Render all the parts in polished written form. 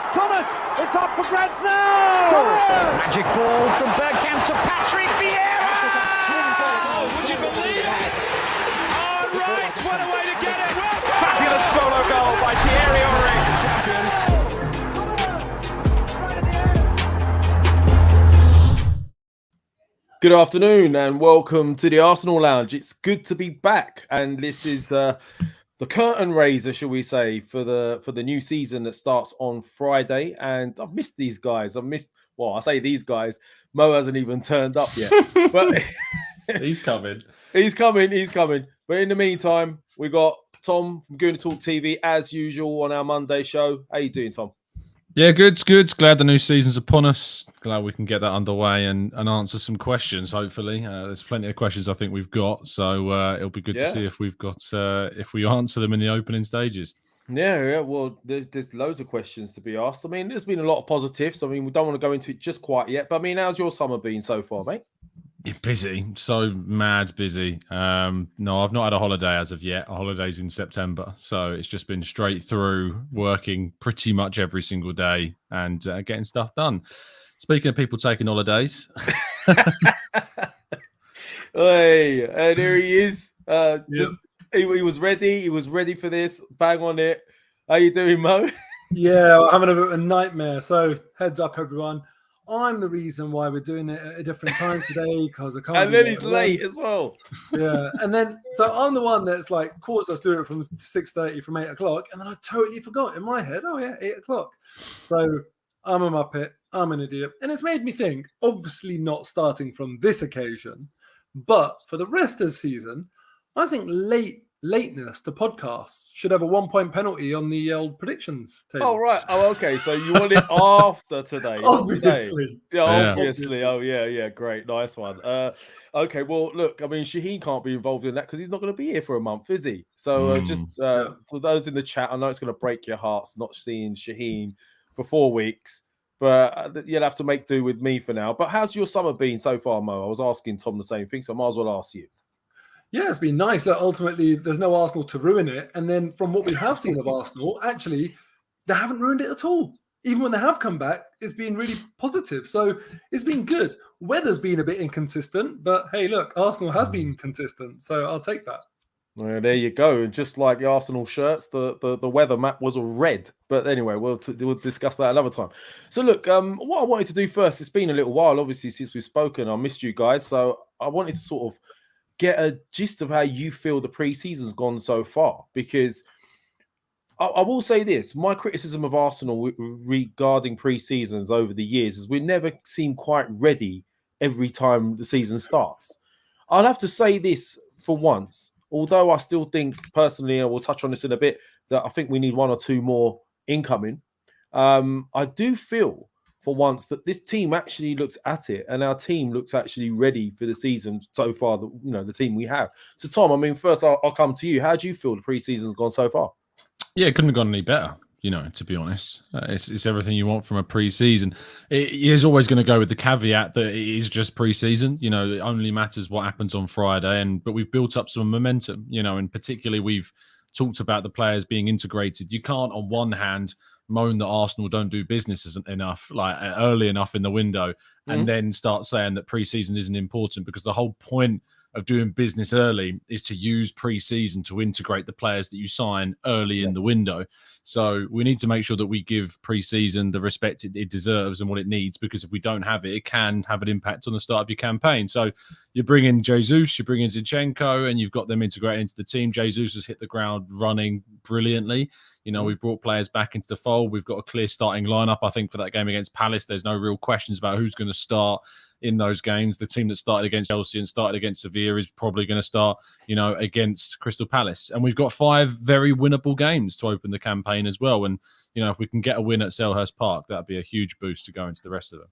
Thomas, it's up for grabs now! Thomas! Magic ball from Bergkamp to Patrick Vieira! Oh, would you believe it? Oh, right, what a way to get it! Fabulous solo goal by Thierry Henry. Champions. Good afternoon and welcome to the Arsenal Lounge. It's good to be back, and this is the curtain raiser, shall we say, for the new season that starts on Friday. And I've missed these guys. I say these guys. Mo hasn't even turned up yet, but He's coming. He's coming. But in the meantime, we got Tom from Going to Talk TV as usual on our Monday show. How you doing, Tom? Yeah, good. Glad the new season's upon us. Glad we can get that underway and answer some questions, hopefully. There's plenty of questions I think we've got, so it'll be good to see if we've got if we answer them in the opening stages. Yeah. Well, there's loads of questions to be asked. I mean, there's been a lot of positives. I mean, we don't want to go into it just quite yet, but I mean, how's your summer been so far, mate? You're busy, so mad busy. No, I've not had a holiday as of yet. A holiday's in September, so it's just been straight through working pretty much every single day and getting stuff done. Speaking of people taking holidays, Hey, and there he is. He was ready. He was ready for this. Bang on it. How you doing, Mo? Yeah, I'm having a bit of a nightmare. So heads up, everyone. I'm the reason why we're doing it at a different time today because I can't. And then he's late as well. Yeah, and then so I'm the one that's like caused us doing it from 6:30 from 8 o'clock, and then I totally forgot in my head. Oh yeah, 8 o'clock. So I'm a muppet. I'm an idiot, and it's made me think. Obviously, not starting from this occasion, but for the rest of the season, I think lateness to podcasts should have a 1-point penalty on the old predictions table. Oh, right. Oh, okay. So you want it after today? Obviously. Yeah, obviously. Oh, yeah. Great. Nice one. Okay. Well, look, I mean, Shaheen can't be involved in that because he's not going to be here for a month, is he? So for those in the chat, I know it's going to break your hearts not seeing Shaheen for 4 weeks, but you'll have to make do with me for now. But how's your summer been so far, Mo? I was asking Tom the same thing, so I might as well ask you. Yeah, it's been nice. Look, ultimately, there's no Arsenal to ruin it. And then from what we have seen of Arsenal, actually, they haven't ruined it at all. Even when they have come back, it's been really positive. So it's been good. Weather's been a bit inconsistent, but hey, look, Arsenal have been consistent. So I'll take that. Well, there you go. And just like the Arsenal shirts, the weather map was red. But anyway, we'll discuss that another time. So look, what I wanted to do first, it's been a little while, obviously, since we've spoken. I missed you guys. So I wanted to sort of get a gist of how you feel the pre-season's gone so far, because I will say this, my criticism of Arsenal regarding pre-seasons over the years is we never seem quite ready every time the season starts. I'll have to say this for once, although I still think personally, and we'll touch on this in a bit, that I think we need 1 or 2 more incoming. I do feel for once that this team actually looks at it, and our team looks actually ready for the season so far. The team we have. So, Tom, I mean, first I'll come to you. How do you feel the pre-season's gone so far? Yeah, it couldn't have gone any better. To be honest, it's everything you want from a pre-season. It is always going to go with the caveat that it is just pre-season. It only matters what happens on Friday, but we've built up some momentum. And particularly we've talked about the players being integrated. You can't, on one hand, moan that Arsenal don't do business enough, like early enough in the window, and then start saying that pre-season isn't important, because the whole point of doing business early is to use pre-season to integrate the players that you sign early in the window. So we need to make sure that we give pre-season the respect it deserves and what it needs, because if we don't have it, it can have an impact on the start of your campaign. So you bring in Jesus, you bring in Zinchenko, and you've got them integrated into the team. Jesus has hit the ground running brilliantly. We've brought players back into the fold. We've got a clear starting lineup. I think for that game against Palace, there's no real questions about who's going to start in those games. The team that started against Chelsea and started against Sevilla is probably going to start, against Crystal Palace. And we've got 5 very winnable games to open the campaign as well. And, if we can get a win at Selhurst Park, that'd be a huge boost to go into the rest of them.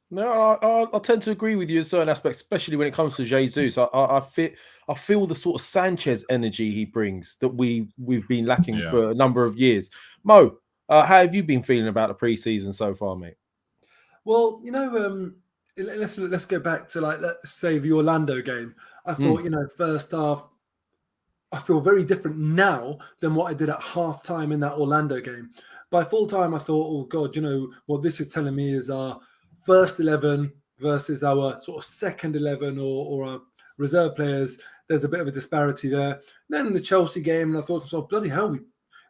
No, I tend to agree with you in certain aspects, especially when it comes to Jesus. I feel the sort of Sanchez energy he brings that we've been lacking for a number of years. Mo, how have you been feeling about the pre-season so far, mate? Well, let's go back to, like, let's say the Orlando game. I thought, first half, I feel very different now than what I did at half-time in that Orlando game. By full-time, I thought, oh, God, what this is telling me is our first 11 versus our sort of second 11 or our reserve players. There's a bit of a disparity there. Then in the Chelsea game, and I thought, oh, bloody hell, we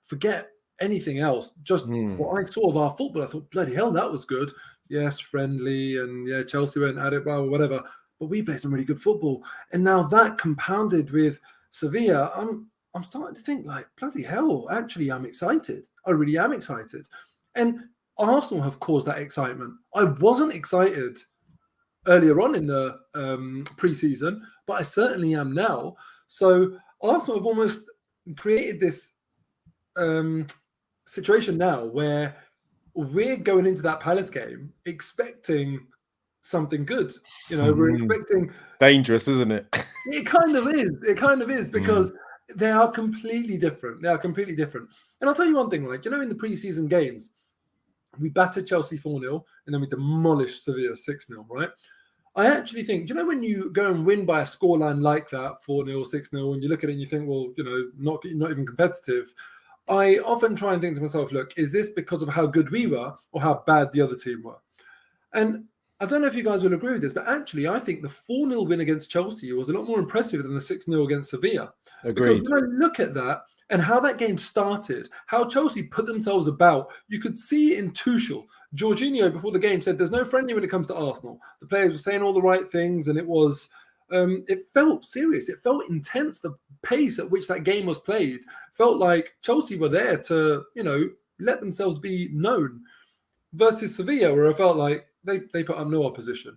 forget anything else. Just what I saw of our football, I thought, bloody hell, that was good. Yes, friendly, and yeah, Chelsea went at it, blah, whatever. But we played some really good football. And now that compounded with Sevilla, I'm starting to think like, bloody hell, actually, I'm excited. I really am excited. And Arsenal have caused that excitement. I wasn't excited earlier on in the pre-season, but I certainly am now. So Arsenal have almost created this situation now where we're going into that Palace game expecting something good. We're expecting dangerous, isn't it? It kind of is. It kind of is because they are completely different. They are completely different. And I'll tell you one thing, right? In the preseason games, we battered Chelsea 4-0 and then we demolished Sevilla 6-0, right? I actually think, when you go and win by a scoreline like that, 4-0, 6-0, and you look at it and you think, well, not even competitive, I often try and think to myself, look, is this because of how good we were or how bad the other team were? And I don't know if you guys will agree with this, but actually, I think the 4-0 win against Chelsea was a lot more impressive than the 6-0 against Sevilla. Agreed. Because when I look at that and how that game started, how Chelsea put themselves about, you could see in Tuchel, Jorginho before the game said, there's no friendly when it comes to Arsenal. The players were saying all the right things, and it was, it felt serious. It felt intense. The pace at which that game was played felt like Chelsea were there to, let themselves be known. Versus Sevilla, where I felt like they put up no opposition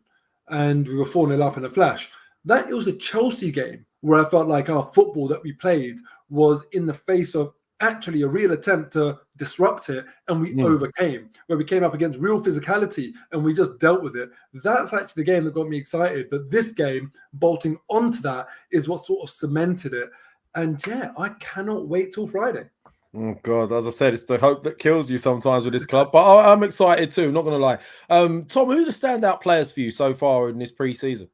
and we were 4-0 up in a flash. It was a Chelsea game where I felt like our football that we played was in the face of actually a real attempt to disrupt it, and we overcame, where we came up against real physicality and we just dealt with it. That's actually the game that got me excited. But this game, bolting onto that, is what sort of cemented it. And yeah, I cannot wait till Friday. Oh God, as I said, it's the hope that kills you sometimes with this club. But I'm excited too, not going to lie. Tom, who are the standout players for you so far in this pre-season?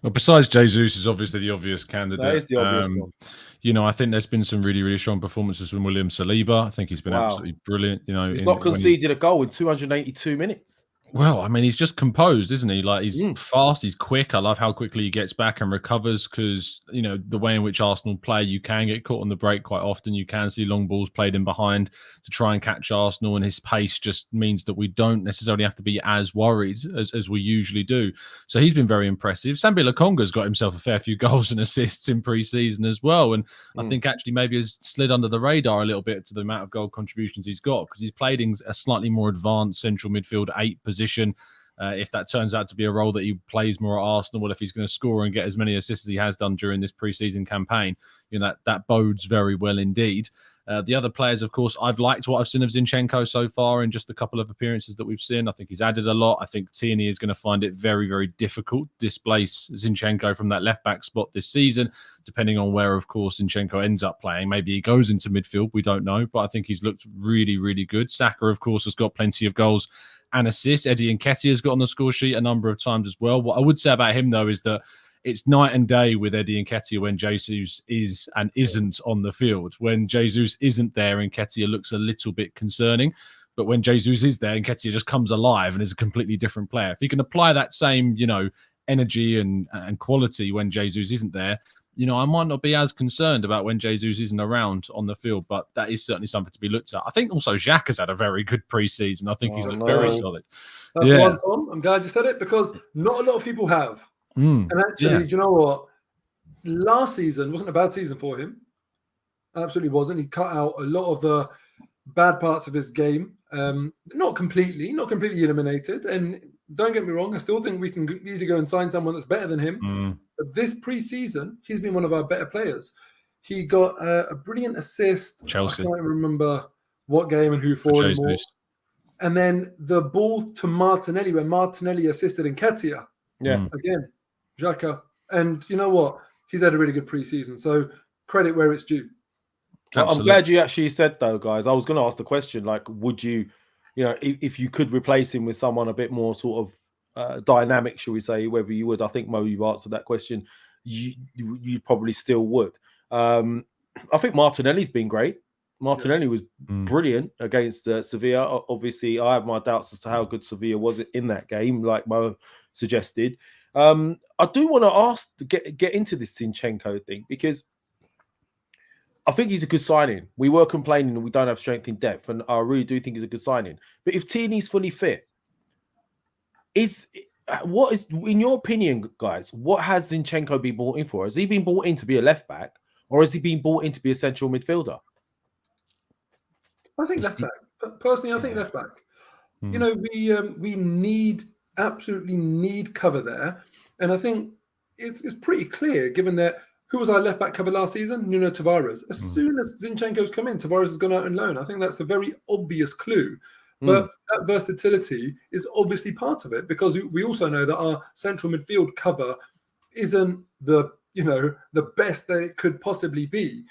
Well, besides Jesus is obviously the obvious candidate. That is the obvious one. I think there's been some really, really strong performances from William Saliba. I think he's been absolutely brilliant. He's not conceded a goal in 282 minutes. Well, I mean, he's just composed, isn't he? Like, he's fast, he's quick. I love how quickly he gets back and recovers because, the way in which Arsenal play, you can get caught on the break quite often. You can see long balls played in behind to try and catch Arsenal, and his pace just means that we don't necessarily have to be as worried as we usually do. So he's been very impressive. Savilla Conga's got himself a fair few goals and assists in pre-season as well, and I think actually maybe has slid under the radar a little bit to the amount of goal contributions he's got because he's played in a slightly more advanced central midfield 8 position. If that turns out to be a role that he plays more at Arsenal, well, if he's going to score and get as many assists as he has done during this pre-season campaign, that bodes very well indeed. The other players, of course, I've liked what I've seen of Zinchenko so far in just a couple of appearances that we've seen. I think he's added a lot. I think Tierney is going to find it very, very difficult to displace Zinchenko from that left-back spot this season, depending on where, of course, Zinchenko ends up playing. Maybe he goes into midfield. We don't know, but I think he's looked really, really good. Saka, of course, has got plenty of goals and assists. Eddie Nketiah has got on the score sheet a number of times as well. What I would say about him, though, is that it's night and day with Eddie Nketiah when Jesus is and isn't on the field. When Jesus isn't there, Nketiah looks a little bit concerning. But when Jesus is there, Nketiah just comes alive and is a completely different player. If he can apply that same, energy and quality when Jesus isn't there, I might not be as concerned about when Jesus isn't around on the field, but that is certainly something to be looked at. I think also Xhaka has had a very good pre-season. I think he's looked very solid. That's one, Tom. I'm glad you said it because not a lot of people have. And actually, do you know what? Last season wasn't a bad season for him. Absolutely wasn't. He cut out a lot of the bad parts of his game. Not completely eliminated. And don't get me wrong, I still think we can easily go and sign someone that's better than him. But this pre-season, he's been one of our better players. He got a brilliant assist. Chelsea. I can't remember what game and who for anymore. And then the ball to Martinelli, when Martinelli assisted Nketiah. Yeah. Again, Xhaka. And you know what? He's had a really good pre-season. So credit where it's due. I'm glad you actually said, though, guys. I was going to ask the question, like, would you, if you could replace him with someone a bit more sort of dynamic, shall we say, whether you would. I think, Mo, you've answered that question. You probably still would. I think Martinelli's been great. Martinelli was brilliant against Sevilla. Obviously, I have my doubts as to how good Sevilla was in that game, like Mo suggested. I do want to ask to get into this Zinchenko thing, because I think he's a good signing. We were complaining that we don't have strength in depth, and I really do think he's a good signing. But if Tierney's fully fit, what is, in your opinion, guys, what has Zinchenko been brought in for? Has he been brought in to be a left back, or has he been brought in to be a central midfielder? I think left back. Personally, I think left back. You know, we absolutely need cover there, and I think it's pretty clear, given that who was our left back cover last season? Nuno Tavares. As soon as Zinchenko's come in, Tavares has gone out on loan. I think that's a very obvious clue. But that versatility is obviously part of it, because we also know that our central midfield cover isn't the best that it could possibly be.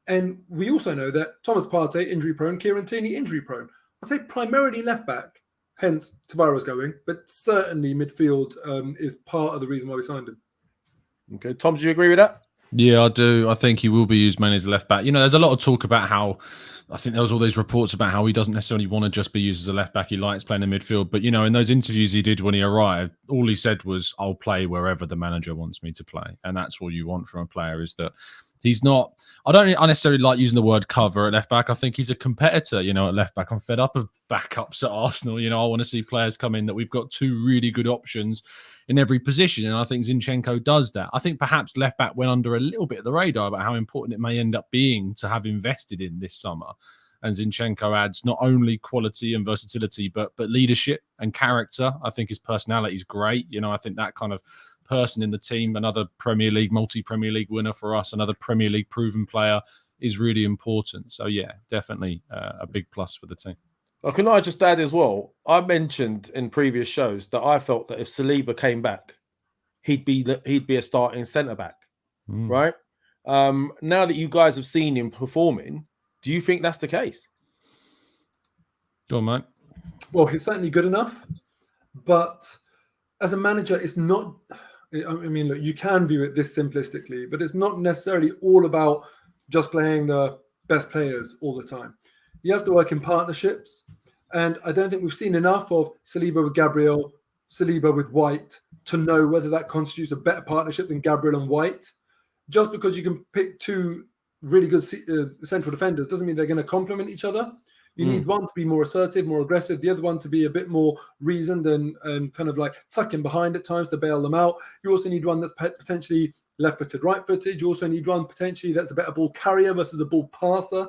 And we also know that Thomas Partey, injury prone, Kieran Tierney, injury prone. I'd say primarily left back, hence Tavares going, but certainly midfield is part of the reason why we signed him. Okay, Tom, do you agree with that? Yeah, I do. I think he will be used mainly as a left back. You know, there's a lot of talk about how, I think there was all these reports about how he doesn't necessarily want to just be used as a left back. He likes playing in midfield. But, you know, in those interviews he did when he arrived, all he said was, I'll play wherever the manager wants me to play. And that's what you want from a player, is that he's not, I don't necessarily like using the word cover at left back. I think he's a competitor, you know, at left back. I'm fed up of backups at Arsenal. You know, I want to see players come in that we've got two really good options in every position. And I think Zinchenko does that. I think perhaps left back went under a little bit of the radar about how important it may end up being to have invested in this summer. And Zinchenko adds not only quality and versatility, but leadership and character. I think his personality is great. You know, I think that kind of person in the team, another Premier League, multi-Premier League winner for us, another Premier League proven player, is really important. So, yeah, definitely a big plus for the team. Well, can I just add as well, I mentioned in previous shows that I felt that if Saliba came back, he'd be a starting centre-back, right? Now that you guys have seen him performing, do you think that's the case? Go on, mate. Well, he's certainly good enough, but as a manager, it's not... I mean, look, you can view it this simplistically, but it's not necessarily all about just playing the best players all the time. You have to work in partnerships, and I don't think we've seen enough of Saliba with Gabriel, Saliba with White, to know whether that constitutes a better partnership than Gabriel and White. Just because you can pick two really good central defenders doesn't mean they're going to complement each other. You need one to be more assertive, more aggressive, the other one to be a bit more reasoned and kind of like tucking behind at times to bail them out. You also need one that's potentially left-footed, right-footed. You also need one potentially that's a better ball carrier versus a ball passer.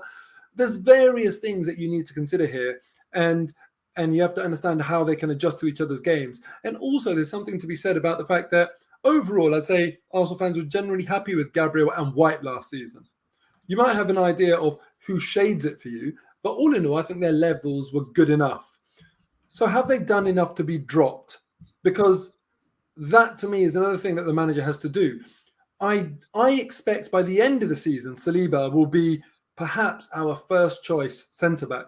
There's various things that you need to consider here, and you have to understand how they can adjust to each other's games. And also there's something to be said about the fact that overall, I'd say Arsenal fans were generally happy with Gabriel and White last season. You might have an idea of who shades it for you, but all in all, I think their levels were good enough. So have they done enough to be dropped? Because that, to me, is another thing that the manager has to do. I expect by the end of the season, Saliba will be perhaps our first choice centre-back.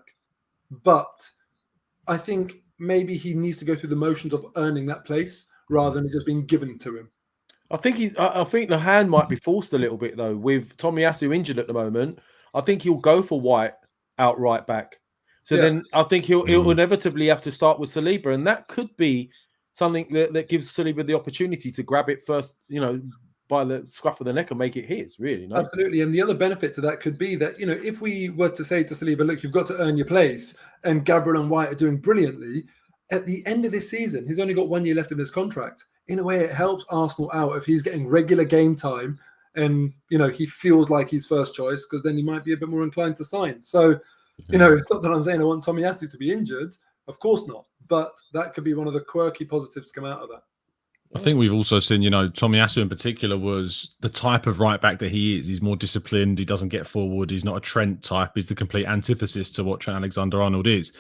But I think maybe he needs to go through the motions of earning that place rather than it just being given to him. I think the hand might be forced a little bit, though. With Tomiyasu injured at the moment, I think he'll go for White out right back. So then I think he'll inevitably have to start with Saliba, and that could be something that gives Saliba the opportunity to grab it first, you know, by the scruff of the neck and make it his, really. No? Absolutely. And the other benefit to that could be that, you know, if we were to say to Saliba, look, you've got to earn your place, and Gabriel and White are doing brilliantly, at the end of this season, he's only got 1 year left in his contract. In a way, it helps Arsenal out if he's getting regular game time and, you know, he feels like he's first choice, because then he might be a bit more inclined to sign. So, you know, it's not that I'm saying I want Tomiyasu to be injured. Of course not. But that could be one of the quirky positives to come out of that. I think we've also seen, you know, Tomiyasu in particular was the type of right back that he is. He's more disciplined. He doesn't get forward. He's not a Trent type. He's the complete antithesis to what Trent Alexander-Arnold is.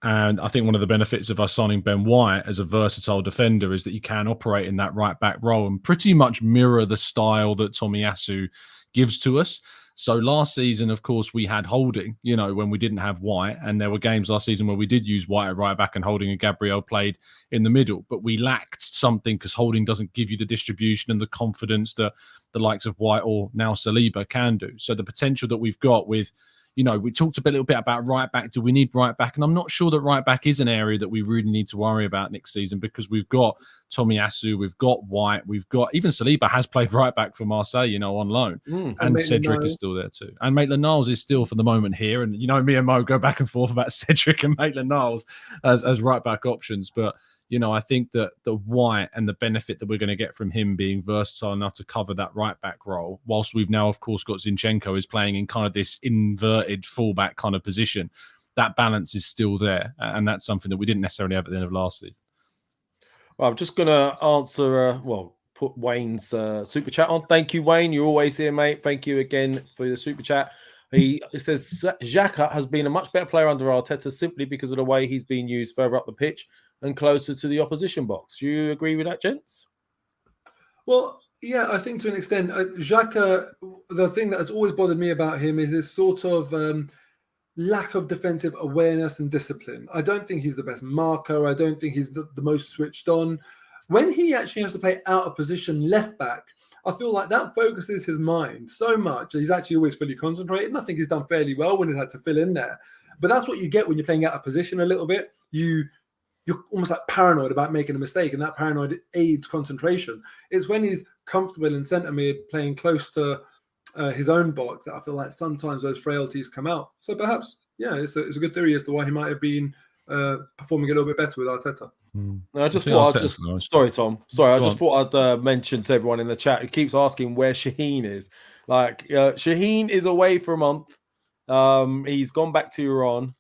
And I think one of the benefits of us signing Ben White as a versatile defender is that you can operate in that right back role and pretty much mirror the style that Tomiyasu gives to us. So last season, of course, we had Holding, when we didn't have White, and there were games last season where we did use White at right back and Holding and Gabriel played in the middle, but we lacked something because Holding doesn't give you the distribution and the confidence that the likes of White or now Saliba can do. So the potential that we've got with, we talked a little bit about right back. Do we need right back? And I'm not sure that right back is an area that we really need to worry about next season, because we've got Tomiyasu, we've got White, we've got even Saliba has played right back for Marseille, on loan. And Cedric is still there too. And Maitland-Niles is still for the moment here. And, me and Mo go back and forth about Cedric and Maitland-Niles as right back options. But, I think that the White and the benefit that we're going to get from him being versatile enough to cover that right back role, whilst we've now, of course, got Zinchenko is playing in kind of this inverted fullback kind of position, that balance is still there. And that's something that we didn't necessarily have at the end of last season. Well, I'm just going to answer, put Wayne's super chat on. Thank you, Wayne. You're always here, mate. Thank you again for the super chat. It says Xhaka has been a much better player under Arteta simply because of the way he's been used further up the pitch and closer to the opposition box. Do you agree with that, gents? Well, yeah, I think to an extent, Xhaka, the thing that has always bothered me about him is this sort of lack of defensive awareness and discipline. I don't think he's the best marker. I don't think he's the most switched on. When he actually has to play out of position left back, I feel like that focuses his mind so much. He's actually always fully concentrated, and I think he's done fairly well when he had to fill in there. But that's what you get when you're playing out of position a little bit. You're almost like paranoid about making a mistake, and that paranoid aids concentration. It's when he's comfortable in centre mid, playing close to his own box, that I feel like sometimes those frailties come out. So perhaps, yeah, it's a good theory as to why he might have been performing a little bit better with Arteta. No, I just thought sorry, Tom. Sorry, I just thought I'd mention to everyone in the chat who keeps asking where Shaheen is. Like, Shaheen is away for a month. He's gone back to Iran.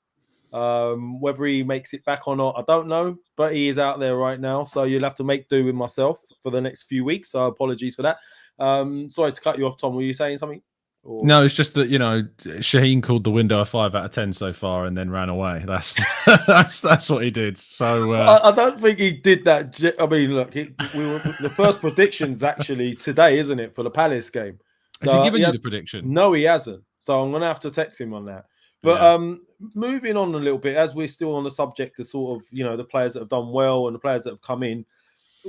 Whether he makes it back or not, I don't know, but he is out there right now. So you'll have to make do with myself for the next few weeks. So apologies for that. Sorry to cut you off, Tom. Were you saying something? Or... No, it's just that, Shaheen called the window a 5 out of 10 so far and then ran away. That's that's what he did. So I don't think he did that. I mean, look, the first prediction's actually today, isn't it, for the Palace game? So, has he given you the prediction? No, he hasn't. So I'm going to have to text him on that. But moving on a little bit, as we're still on the subject of sort of, the players that have done well and the players that have come in,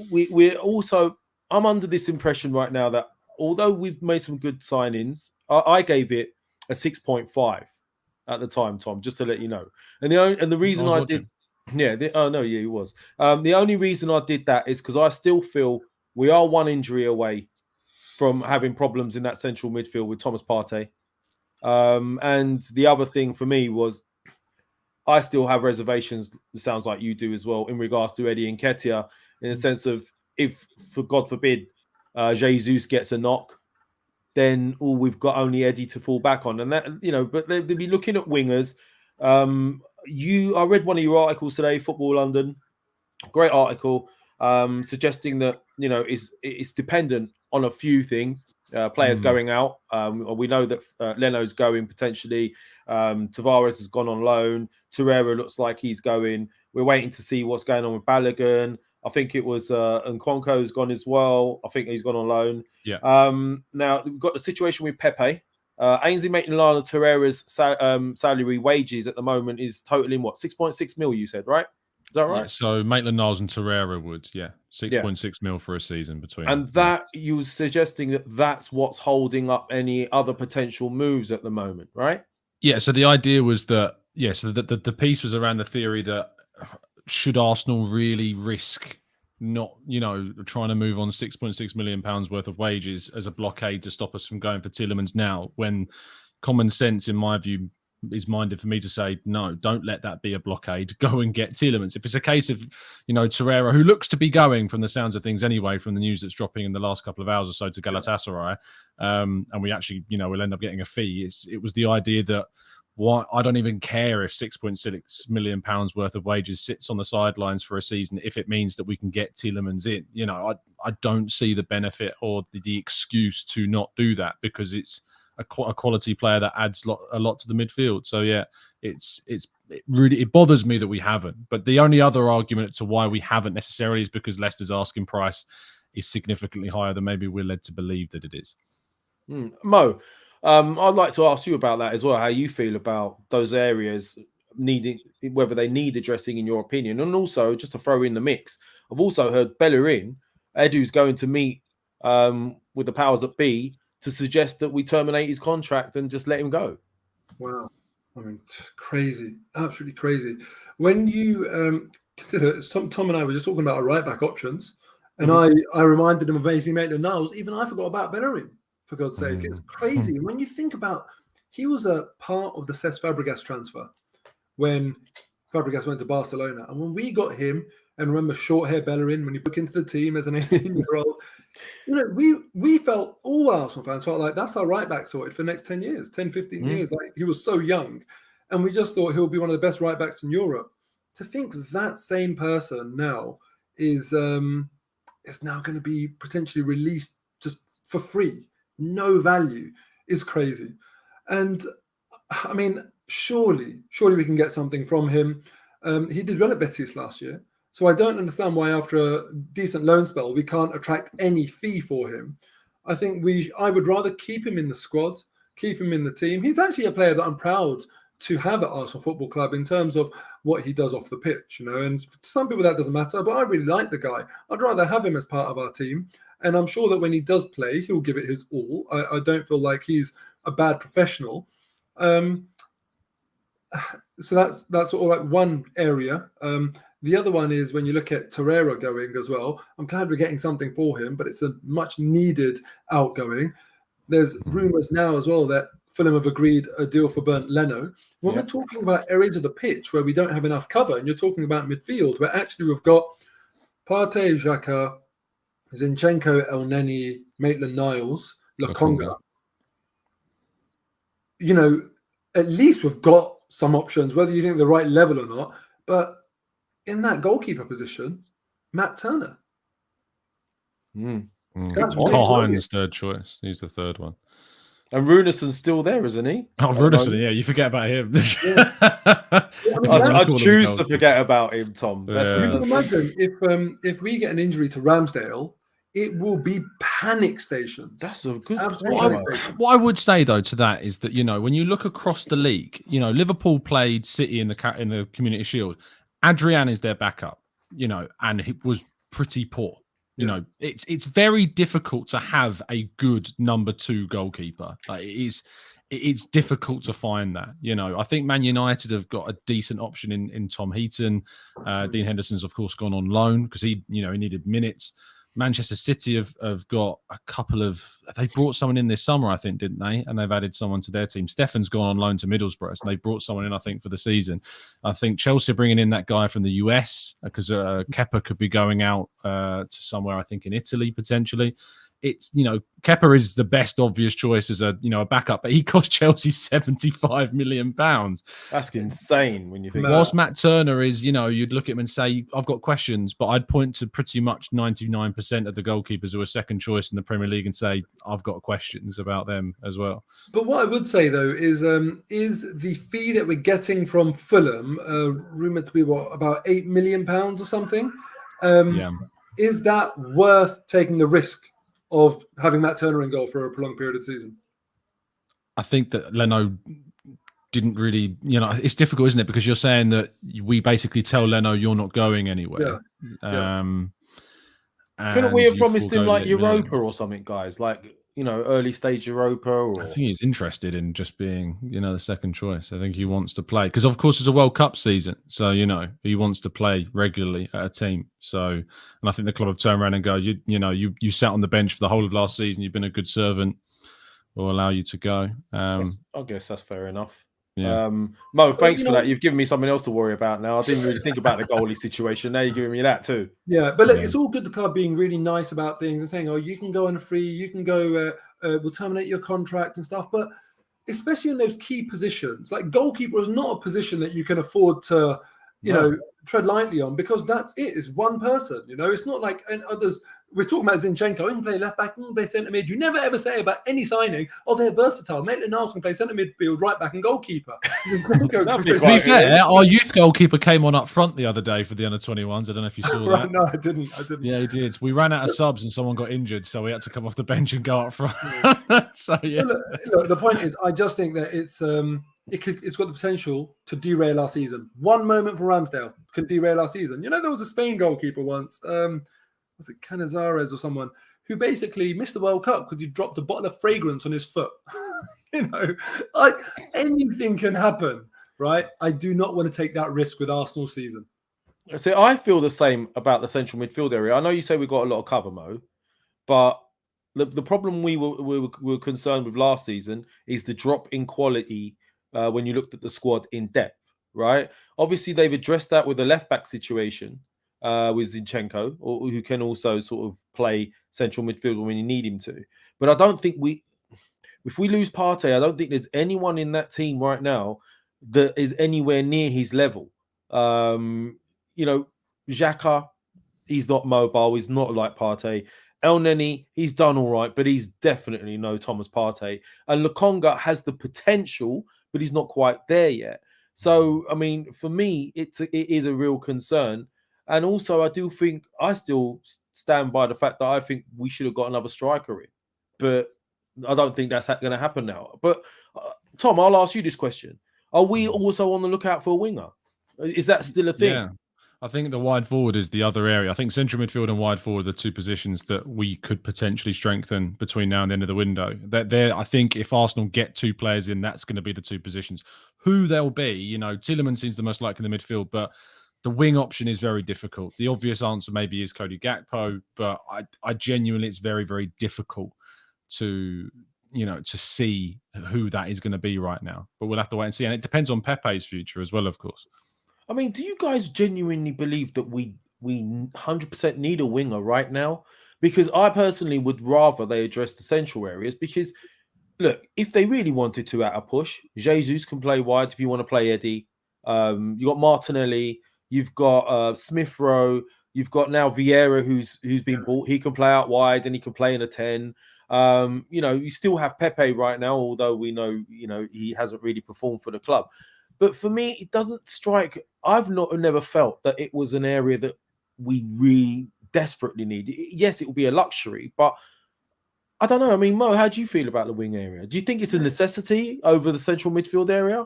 we're also, I'm under this impression right now that although we've made some good signings, I gave it a 6.5 at the time, Tom, just to let you know. And the reason I did, it was. The only reason I did that is because I still feel we are one injury away from having problems in that central midfield with Thomas Partey. And the other thing for me was I still have reservations, it sounds like you do as well, in regards to Eddie Nketiah, in the sense of if, for God forbid, Jesus gets a knock, then we've got only Eddie to fall back on. And that, but they'll be looking at wingers. I read one of your articles today, Football London, great article, suggesting that, it's dependent on a few things. Players going out. We know that Leno's going potentially. Tavares has gone on loan. Torreira looks like he's going. We're waiting to see what's going on with Balogun. I think it was Nkunku's gone as well. I think he's gone on loan. Yeah. Now we've got the situation with Pepe. Ainsley Maitland-Niles Torreira's salary wages at the moment is totaling what, 6.6 mil? You said, right? Is that right? Yeah, so Maitland-Niles and Torreira would, 6.6 mil for a season between. And that you were suggesting that that's what's holding up any other potential moves at the moment, right? Yeah. So the idea was that, so the piece was around the theory that should Arsenal really risk not, trying to move on £6.6 million worth of wages as a blockade to stop us from going for Tielemans now, when common sense, in my view, is minded for me to say, no, don't let that be a blockade. Go and get Tielemans. If it's a case of, Torreira, who looks to be going from the sounds of things anyway, from the news that's dropping in the last couple of hours or so to Galatasaray, and we actually, we'll end up getting a fee. It was the idea that I don't even care if £6.6 million worth of wages sits on the sidelines for a season if it means that we can get Tielemans in. I don't see the benefit or the excuse to not do that, because it's a quality player that adds a lot to the midfield. So it bothers me that we haven't. But the only other argument to why we haven't necessarily is because Leicester's asking price is significantly higher than maybe we're led to believe that it is. Mo, I'd like to ask you about that as well. How you feel about those areas needing, whether they need addressing in your opinion, and also just to throw in the mix. I've also heard Bellerin, Edu's going to meet with the powers that be to suggest that we terminate his contract and just let him go. Wow. I mean, crazy, absolutely crazy. When you consider, Tom and I were just talking about our right-back options, and I reminded him of Mason Maitland-Niles. Even I forgot about Bellerin, for God's sake. It's crazy. When you think about, he was a part of the Cesc Fabregas transfer when Fabregas went to Barcelona. And when we got him, and remember short-hair Bellerin, when he broke into the team as an 18-year-old, we felt, all Arsenal fans felt like that's our right-back sorted for the next 10 years, 10, 15 years. Like, he was so young. And we just thought he'll be one of the best right-backs in Europe. To think that same person now is now going to be potentially released just for free, no value, is crazy. And I mean, surely we can get something from him. He did well at Betis last year. So I don't understand why after a decent loan spell, we can't attract any fee for him. I think I would rather keep him in the squad, keep him in the team. He's actually a player that I'm proud to have at Arsenal Football Club in terms of what he does off the pitch, and to some people that doesn't matter, but I really like the guy. I'd rather have him as part of our team. And I'm sure that when he does play, he'll give it his all. I don't feel like he's a bad professional. So that's sort of like one area. The other one is when you look at Torreira going as well. I'm glad we're getting something for him, but it's a much needed outgoing. There's rumours now as well that Fulham have agreed a deal for Bernd Leno. When we're talking about areas of the pitch where we don't have enough cover, and you're talking about midfield, where actually we've got Partey, Xhaka, Zinchenko, Elneny, Maitland-Niles, Lokonga. At least we've got some options, whether you think the right level or not. But in that goalkeeper position, Matt Turner. That's Carl Hines' third choice. He's the third one. And Runeson's still there, isn't he? Oh, Runeson, yeah, you forget about him. I choose to forget about him, Tom. You can imagine if we get an injury to Ramsdale, it will be panic stations. That's a good what I would say though to that is that when you look across the league, Liverpool played City in the Community Shield. Adrian is their backup, and he was pretty poor. It's very difficult to have a good number 2 goalkeeper. Like it's difficult to find that. I think Man United have got a decent option in Tom Heaton. Dean Henderson's of course gone on loan because he needed minutes. Manchester City have got a couple of. They brought someone in this summer, I think, didn't they? And they've added someone to their team. Stefan's gone on loan to Middlesbrough, so they brought someone in, I think, for the season. I think Chelsea are bringing in that guy from the US because Kepa could be going out to somewhere, I think, in Italy potentially. It's Kepa is the best obvious choice as a backup, but he cost Chelsea £75 million. That's insane when you think. Whilst Matt Turner is, you'd look at him and say, I've got questions, but I'd point to pretty much 99% of the goalkeepers who are second choice in the Premier League and say, I've got questions about them as well. But what I would say though is the fee that we're getting from Fulham, rumored to be about £8 million or something? Is that worth taking the risk of having Matt Turner in goal for a prolonged period of the season? I think that Leno didn't really, it's difficult, isn't it? Because you're saying that we basically tell Leno you're not going anywhere. Couldn't we have promised him like Europa or something, guys? Like, early stage Europa? Or... I think he's interested in just being, the second choice. I think he wants to play because, of course, it's a World Cup season. So, he wants to play regularly at a team. So, and I think the club have turned around and go, you sat on the bench for the whole of last season. You've been a good servant. We'll allow you to go. I guess that's fair enough. Yeah. Mo, thanks for that. You've given me something else to worry about now. I didn't really think about the goalie situation. Now you're giving me that too. Yeah, but look, it's all good, the club being really nice about things and saying, you can go on free, you can go, we'll terminate your contract and stuff. But especially in those key positions, like goalkeeper is not a position that you can afford to, tread lightly on, because that's it. It's one person, you know. It's not like and others. We're talking about Zinchenko. He can play left back, he can play centre mid. You never ever say about any signing, oh, they're versatile. Maitland-Niles can play centre midfield, right back, and goalkeeper. To be fair, our youth goalkeeper came on up front the other day for the under-21s. I don't know if you saw that. No, I didn't. Yeah, he did. We ran out of subs and someone got injured, so we had to come off the bench and go up front. So yeah. So look, the point is, I just think that it's got the potential to derail our season. One moment for Ramsdale can derail our season. You know, there was a Spain goalkeeper once, was it Canizares or someone, who basically missed the World Cup because he dropped a bottle of fragrance on his foot. You know, like anything can happen, right? I do not want to take that risk with Arsenal season. So I feel the same about the central midfield area. I know you say we've got a lot of cover, Mo, but the problem we were concerned with last season is the drop in quality when you looked at the squad in depth, right? Obviously, they've addressed that with the left-back situation with Zinchenko, who can also sort of play central midfield when you need him to. But I don't think if we lose Partey, I don't think there's anyone in that team right now that is anywhere near his level. You know, Xhaka, he's not mobile. He's not like Partey. El Neni, he's done all right, but he's definitely no Thomas Partey. And Lokonga has the potential, but he's not quite there yet. So, I mean, for me, it is a real concern. And also, I still stand by the fact that I think we should have got another striker in. But I don't think that's going to happen now. But, Tom, I'll ask you this question. Are we also on the lookout for a winger? Is that still a thing? Yeah. I think the wide forward is the other area. I think central midfield and wide forward are the two positions that we could potentially strengthen between now and the end of the window. I think if Arsenal get two players in, that's going to be the two positions. Who they'll be, you know, Tielemans seems the most likely in the midfield, but the wing option is very difficult. The obvious answer maybe is Cody Gakpo, but I genuinely, it's very, very difficult to see who that is going to be right now. But we'll have to wait and see. And it depends on Pepe's future as well, of course. I mean, do you guys genuinely believe that we 100% need a winger right now? Because I personally would rather they address the central areas. Because, look, if they really wanted to at a push, Jesus can play wide if you want to play Eddie. You've got Martinelli. You've got Smith Rowe. You've got now Vieira, who's been bought. He can play out wide and he can play in a 10. You know, you still have Pepe right now, although we know, you know, he hasn't really performed for the club. But for me, it doesn't strike. I've never felt that it was an area that we really desperately need. Yes, it will be a luxury, but I don't know. I mean, Mo, how do you feel about the wing area? Do you think it's a necessity over the central midfield area?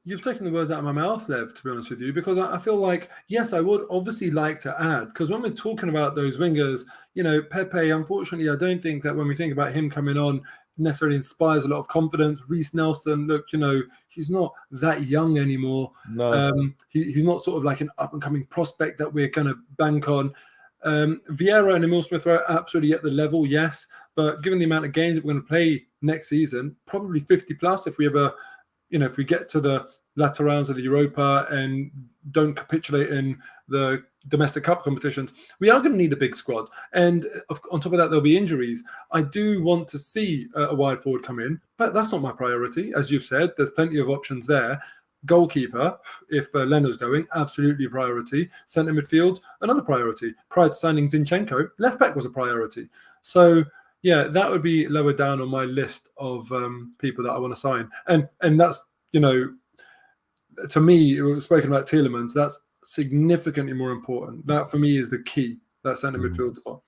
You've taken the words out of my mouth, Lev, to be honest with you, because I feel like, yes, I would obviously like to add, because when we're talking about those wingers, you know, Pepe, unfortunately, I don't think that when we think about him coming on, necessarily inspires a lot of confidence. Reece Nelson, look, you know, he's not that young anymore. No. He's not sort of like an up-and-coming prospect that we're going to bank on. Vieira and Emil Smith are absolutely at the level, yes, but given the amount of games that we're going to play next season, probably 50 plus if we ever, you know, if we get to the latter rounds of the Europa and don't capitulate in the domestic cup competitions, we are going to need a big squad. And on top of that, there'll be injuries. I do want to see a wide forward come in, but that's not my priority. As you've said, there's plenty of options there. Goalkeeper, if Leno's going, absolutely priority. Centre midfield, another priority. Prior to signing Zinchenko, left back was a priority. So, yeah, that would be lower down on my list of people that I want to sign. And that's, you know, to me, we've spoken about Tielemans, that's significantly more important. That, for me, is the key, that centre midfield spot.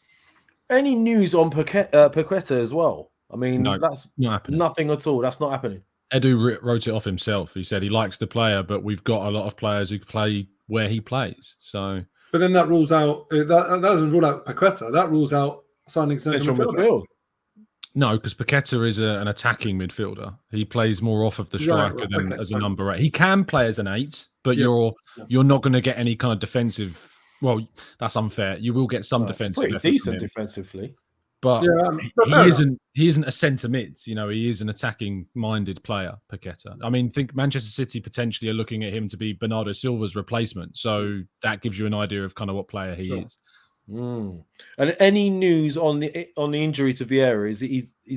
Any news on Paqueta as well? I mean, No, that's not happening. Nothing at all. That's not happening. Edu wrote it off himself. He said he likes the player, but we've got a lot of players who play where he plays. So, but then that rules out, that doesn't rule out Paqueta. That rules out signing central midfield. No, because Paqueta is an attacking midfielder. He plays more off of the striker than as a number 8. He can play as an 8, but you're not going to get any kind of defensive. Well, that's unfair. You will get some defensive. Pretty decent defensively, but he isn't a centre mid. You know, he is an attacking minded player. Paqueta. I mean, think Manchester City potentially are looking at him to be Bernardo Silva's replacement. So that gives you an idea of kind of what player he is. And any news on the injury to Vieira? Is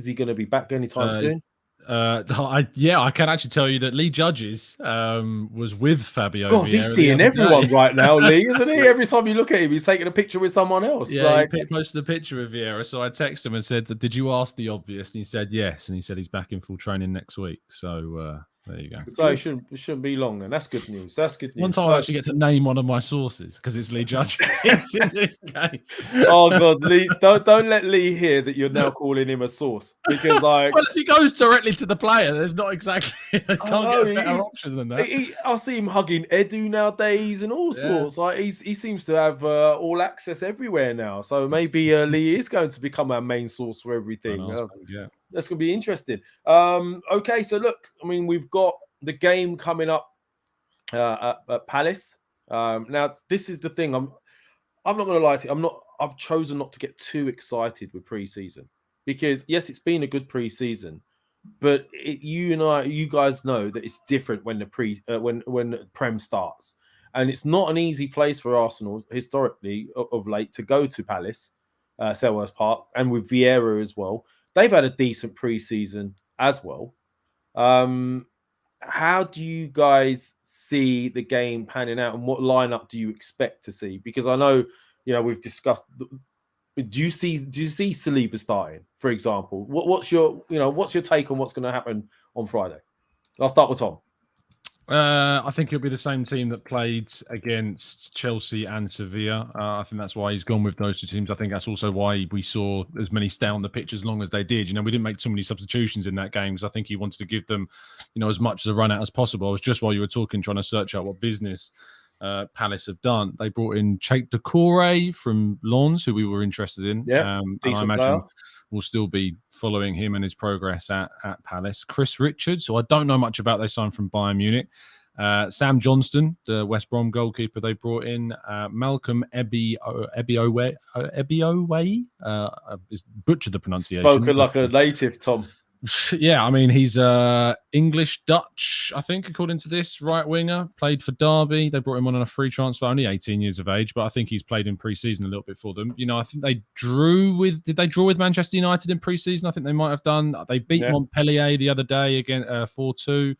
he going to be back anytime soon? I can actually tell you that Lee Judges was with Fabio. God, Vieira he's seeing everyone right now, Lee, isn't he? Every time you look at him, he's taking a picture with someone else. Yeah, he posted a picture of Vieira. So I texted him and said, "Did you ask the obvious?" And he said yes. And he said he's back in full training next week. So there you go. So it shouldn't be long then. That's good news. That's good news. One time I actually get to name one of my sources because it's Lee Judges in this case. Oh God, Lee! Don't let Lee hear that you're now calling him a source, because like, well, if he goes directly to the player, there's not exactly they can't get a better option than that. I see him hugging Edu nowadays and all sorts. Like he seems to have all access everywhere now. So maybe Lee is going to become our main source for everything. Yeah. That's going to be interesting. Okay, so look, I mean, we've got the game coming up at Palace. Now, this is the thing. I'm not going to lie to you. I've chosen not to get too excited with pre-season because, yes, it's been a good pre-season, but you guys know that it's different when when Prem starts, and it's not an easy place for Arsenal historically of late to go to Palace, Selhurst Park, and with Vieira as well. They've had a decent pre-season as well. How do you guys see the game panning out, and what lineup do you expect to see? Because I know, we've discussed. Do you see Saliba starting, for example? What's your take on what's going to happen on Friday? I'll start with Tom. I think it'll be the same team that played against Chelsea and Sevilla. I think that's why he's gone with those two teams. I think that's also why we saw as many stay on the pitch as long as they did. We didn't make too many substitutions in that game because I think he wanted to give them, as much as a run out as possible. I was just while you were talking trying to search out what business Palace have done. They brought in Chait Doucouré from Lens, who we were interested in. Yeah, and I imagine we'll still be following him and his progress at Palace. Chris Richards, who I don't know much about, they signed from Bayern Munich. Sam Johnston, the West Brom goalkeeper, they brought in. Malcolm Ebiowei. Butchered the pronunciation. Spoken like a native, Tom. Yeah, I mean, he's English Dutch, I think, according to this, right winger, played for Derby. They brought him on a free transfer, only 18 years of age, but I think he's played in pre-season a little bit for them. I think did they draw with Manchester United in pre-season? I think they might have done. They beat Montpellier the other day again, 4-2.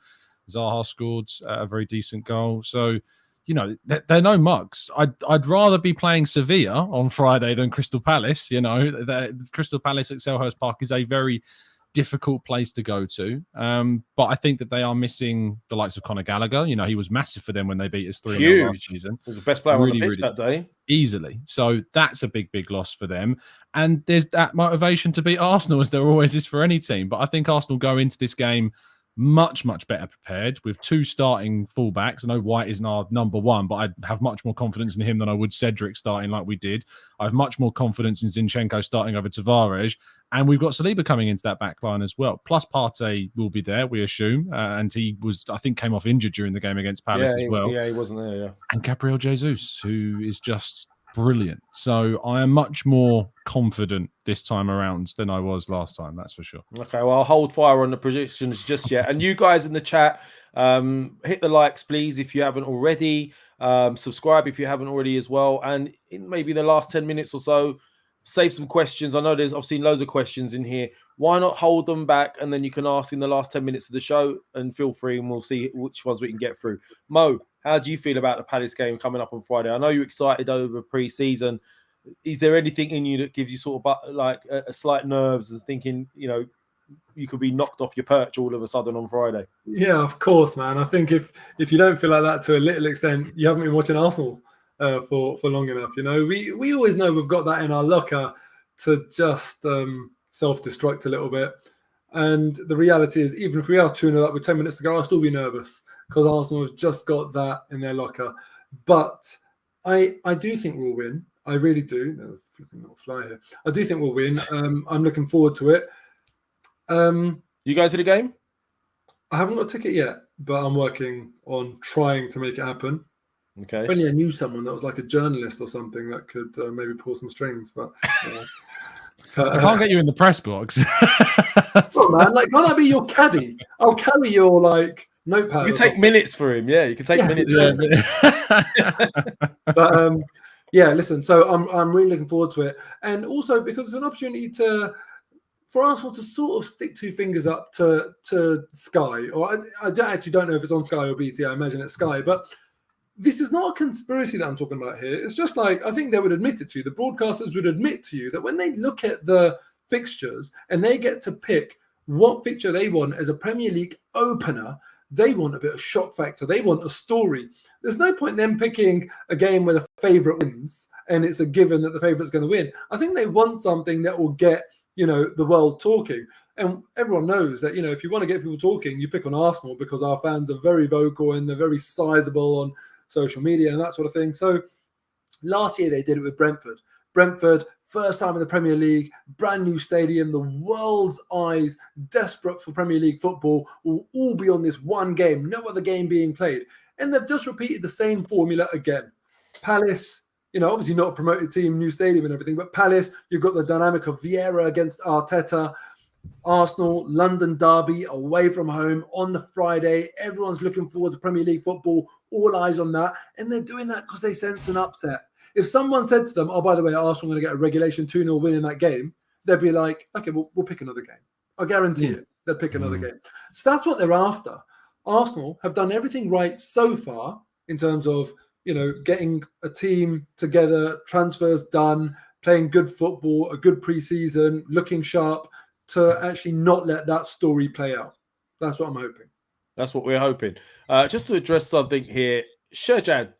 Zaha scored a very decent goal. So, they're no mugs. I'd rather be playing Sevilla on Friday than Crystal Palace. Crystal Palace at Selhurst Park is a very difficult place to go to. But I think that they are missing the likes of Conor Gallagher. He was massive for them when they beat us 3-0 last season. He was the best player on the pitch that day. Easily. So that's a big, big loss for them. And there's that motivation to beat Arsenal, as there always is for any team. But I think Arsenal go into this game much, much better prepared with two starting fullbacks. I know White isn't our number one, but I have much more confidence in him than I would Cedric starting like we did. I have much more confidence in Zinchenko starting over Tavares. And we've got Saliba coming into that back line as well. Plus Partey will be there, we assume. And he was, I think, came off injured during the game against Palace as well. Yeah, he wasn't there, yeah. And Gabriel Jesus, who is just brilliant. So I am much more confident this time around than I was last time, that's for sure. Okay, well, I'll hold fire on the predictions just yet. And you guys in the chat, hit the likes, please, if you haven't already. Subscribe if you haven't already as well. And in maybe the last 10 minutes or so, save some questions. I know I've seen loads of questions in here. Why not hold them back and then you can ask in the last 10 minutes of the show, and feel free and we'll see which ones we can get through. Mo, how do you feel about the Palace game coming up on Friday? I know you're excited over pre-season. Is there anything in you that gives you sort of like a slight nerves and thinking, you could be knocked off your perch all of a sudden on Friday? Yeah, of course, man. I think if you don't feel like that to a little extent, you haven't been watching Arsenal for long enough. We always know we've got that in our locker to just self-destruct a little bit. And the reality is, even if we are 2-0 up with 10 minutes to go, I'll still be nervous because Arsenal have just got that in their locker. But I do think we'll win. I really do. No, little fly here. I do think we'll win. I'm looking forward to it. You guys to the game? I haven't got a ticket yet, but I'm working on trying to make it happen. Okay. If only I knew someone that was like a journalist or something that could maybe pull some strings. But I can't get you in the press box. Oh, man, can't I be your caddy? I'll carry your notepad. You can take minutes for him. Yeah, you can take minutes. But listen. So I'm really looking forward to it, and also because it's an opportunity to for Arsenal to sort of stick two fingers up to Sky, or I actually don't know if it's on Sky or BT. I imagine it's Sky, but this is not a conspiracy that I'm talking about here. It's just like, I think they would admit it to you. The broadcasters would admit to you that when they look at the fixtures and they get to pick what fixture they want as a Premier League opener, they want a bit of shock factor. They want a story. There's no point in them picking a game where the favourite wins and it's a given that the favourite's going to win. I think they want something that will get, the world talking. And everyone knows that, if you want to get people talking, you pick on Arsenal because our fans are very vocal and they're very sizable on social media and that sort of thing. So last year they did it with Brentford. Brentford, first time in the Premier League, brand new stadium, the world's eyes, desperate for Premier League football, will all be on this one game, no other game being played. And they've just repeated the same formula again. Palace, obviously not a promoted team, new stadium and everything, but Palace, you've got the dynamic of Vieira against Arteta. Arsenal, London derby, away from home on the Friday. Everyone's looking forward to Premier League football, all eyes on that. And they're doing that because they sense an upset. If someone said to them, oh, by the way, Arsenal are going to get a regulation 2-0 win in that game, they'd be like, okay, we'll pick another game. I guarantee it. They'll pick another game. So that's what they're after. Arsenal have done everything right so far in terms of, getting a team together, transfers done, playing good football, a good pre-season, looking sharp, to actually not let that story play out. That's what I'm hoping. That's what we're hoping. Just to address something here, Sherjan,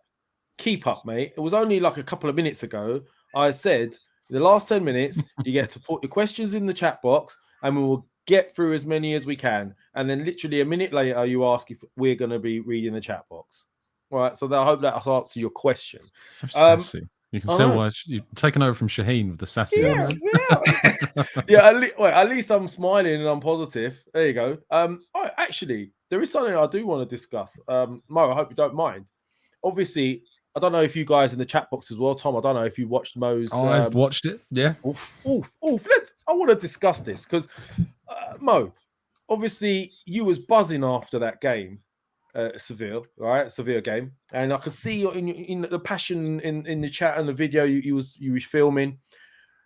keep up, mate. It was only like a couple of minutes ago. I said, in the last 10 minutes, you get to put the questions in the chat box and we will get through as many as we can. And then literally a minute later, you ask if we're going to be reading the chat box. All right, so I hope that answers your question. So sassy. You can tell why you've taken over from Shaheen with the sassy. At least I'm smiling and I'm positive. There you go. Actually, there is something I do want to discuss. Mo, I hope you don't mind. Obviously, I don't know if you guys in the chat box as well, Tom. I don't know if you watched Mo's. I've watched it. Yeah. I want to discuss this because Mo, obviously, you was buzzing after that game. Sevilla, right? Sevilla game, and I could see in the passion in the chat and the video you was filming,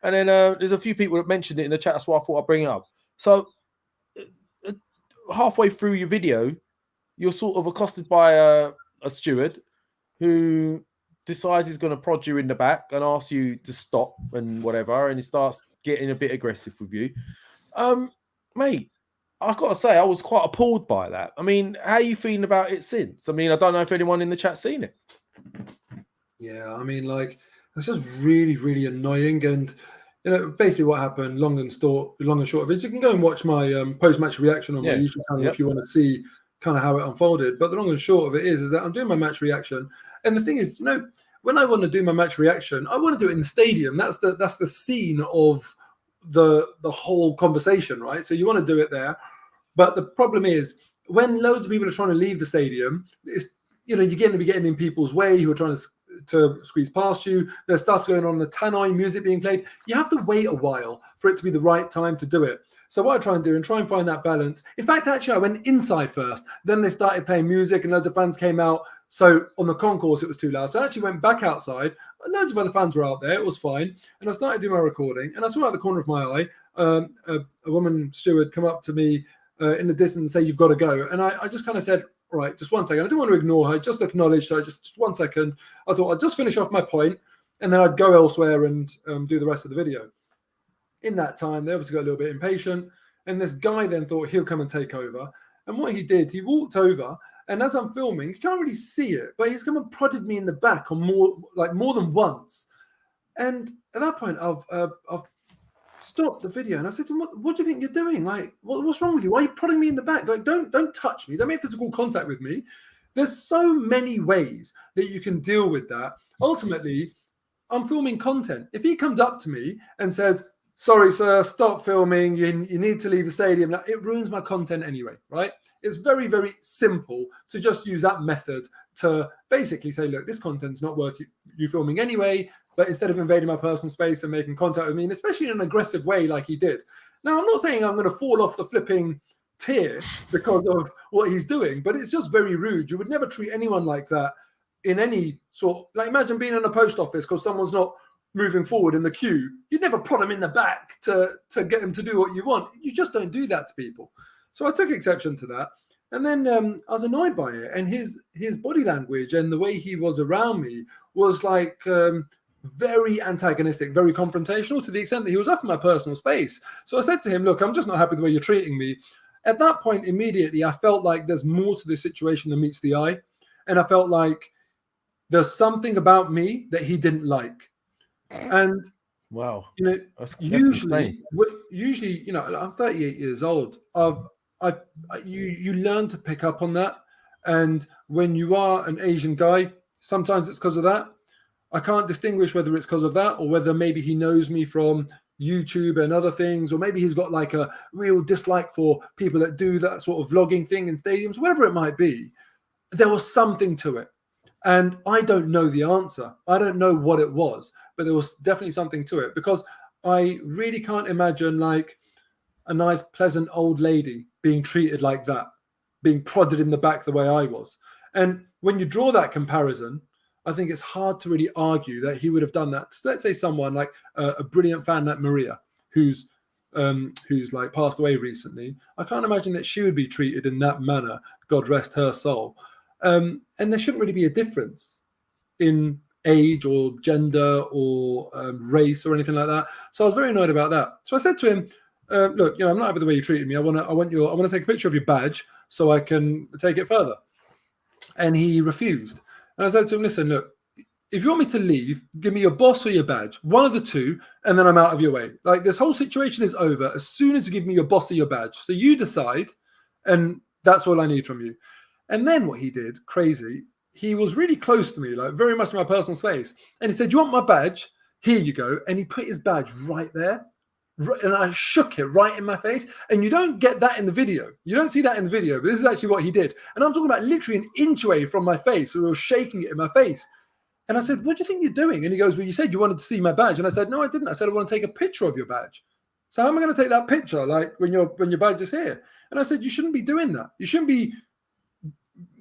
and then there's a few people that mentioned it in the chat. That's why I thought I'd bring it up. So halfway through your video, you're sort of accosted by a steward who decides he's going to prod you in the back and ask you to stop and whatever, and he starts getting a bit aggressive with you, mate. I've got to say, I was quite appalled by that. I mean, how are you feeling about it since? I mean, I don't know if anyone in the chat's seen it. Yeah, I mean, it's just really, really annoying. And, basically what happened, long and short of it, you can go and watch my post-match reaction on my YouTube channel if you want to see kind of how it unfolded. But the long and short of it is that I'm doing my match reaction. And the thing is, when I want to do my match reaction, I want to do it in the stadium. That's the scene of the whole conversation, right? So you want to do it there. But the problem is when loads of people are trying to leave the stadium, it's, you're going to be getting in people's way who are trying to squeeze past you. There's stuff going on, the tannoy music being played. You have to wait a while for it to be the right time to do it. So what I try and do and try and find that balance. In fact, actually, I went inside first. Then they started playing music and loads of fans came out. So on the concourse, it was too loud. So I actually went back outside. Loads of other fans were out there. It was fine. And I started doing my recording. And I saw out the corner of my eye, a woman steward come up to me in the distance and say, "You've got to go." And I just kind of said, "All right, just 1 second." I didn't want to ignore her, just acknowledge her. Just 1 second. I thought I'd just finish off my point and then I'd go elsewhere and do the rest of the video. In that time, they obviously got a little bit impatient. And this guy then thought he'll come and take over. And what he did, he walked over. And as I'm filming, you can't really see it, but he's come and prodded me in the back on more than once. And at that point, I've stopped the video and I said to him, "What do you think you're doing? What's wrong with you? Why are you prodding me in the back? Don't touch me. Don't make physical contact with me." There's so many ways that you can deal with that. Ultimately, I'm filming content. If he comes up to me and says, "Sorry, sir, stop filming. You need to leave the stadium," now, it ruins my content anyway, right? It's very, very simple to just use that method to basically say, look, this content's not worth you filming anyway, but instead of invading my personal space and making contact with me, and especially in an aggressive way like he did. Now, I'm not saying I'm going to fall off the flipping tier because of what he's doing, but it's just very rude. You would never treat anyone like that in any sort. Imagine being in a post office because someone's not moving forward in the queue, you'd never prod him in the back to get him to do what you want. You just don't do that to people. So I took exception to that. And then I was annoyed by it. And his body language and the way he was around me was like very antagonistic, very confrontational, to the extent that he was up in my personal space. So I said to him, look, I'm just not happy the way you're treating me. At that point, immediately, I felt like there's more to this situation than meets the eye. And I felt like there's something about me that he didn't like. And, wow, you know, that's usually, you know, I'm 38 years old. You learn to pick up on that. And when you are an Asian guy, sometimes it's because of that. I can't distinguish whether it's because of that or whether maybe he knows me from YouTube and other things, or maybe he's got like a real dislike for people that do that sort of vlogging thing in stadiums, whatever it might be. There was something to it. And I don't know the answer. I don't know what it was, but there was definitely something to it, because I really can't imagine like a nice, pleasant old lady being treated like that, being prodded in the back the way I was. And when you draw that comparison, I think it's hard to really argue that he would have done that. So let's say someone like a brilliant fan like Maria, who's like passed away recently. I can't imagine that she would be treated in that manner. God rest her soul. And there shouldn't really be a difference in age or gender or race or anything like that. So I was very annoyed about that. So I said to him, look, you know, I'm not happy with the way you treated me. I want to take a picture of your badge so I can take it further. And he refused. And I said to him, listen, look, if you want me to leave, give me your boss or your badge, one of the two, and then I'm out of your way. Like, this whole situation is over as soon as you give me your boss or your badge. So you decide, and that's all I need from you. And then what he did, crazy, he was really close to me, like very much in my personal space. And he said, do you want my badge? Here you go. And he put his badge right there. And I shook it right in my face. And you don't get that in the video. You don't see that in the video, but this is actually what he did. And I'm talking about literally an inch away from my face. So we were shaking it in my face. And I said, what do you think you're doing? And he goes, well, you said you wanted to see my badge. And I said, no, I didn't. I said, I want to take a picture of your badge. So how am I going to take that picture, like when your badge is here? And I said, you shouldn't be doing that. You shouldn't be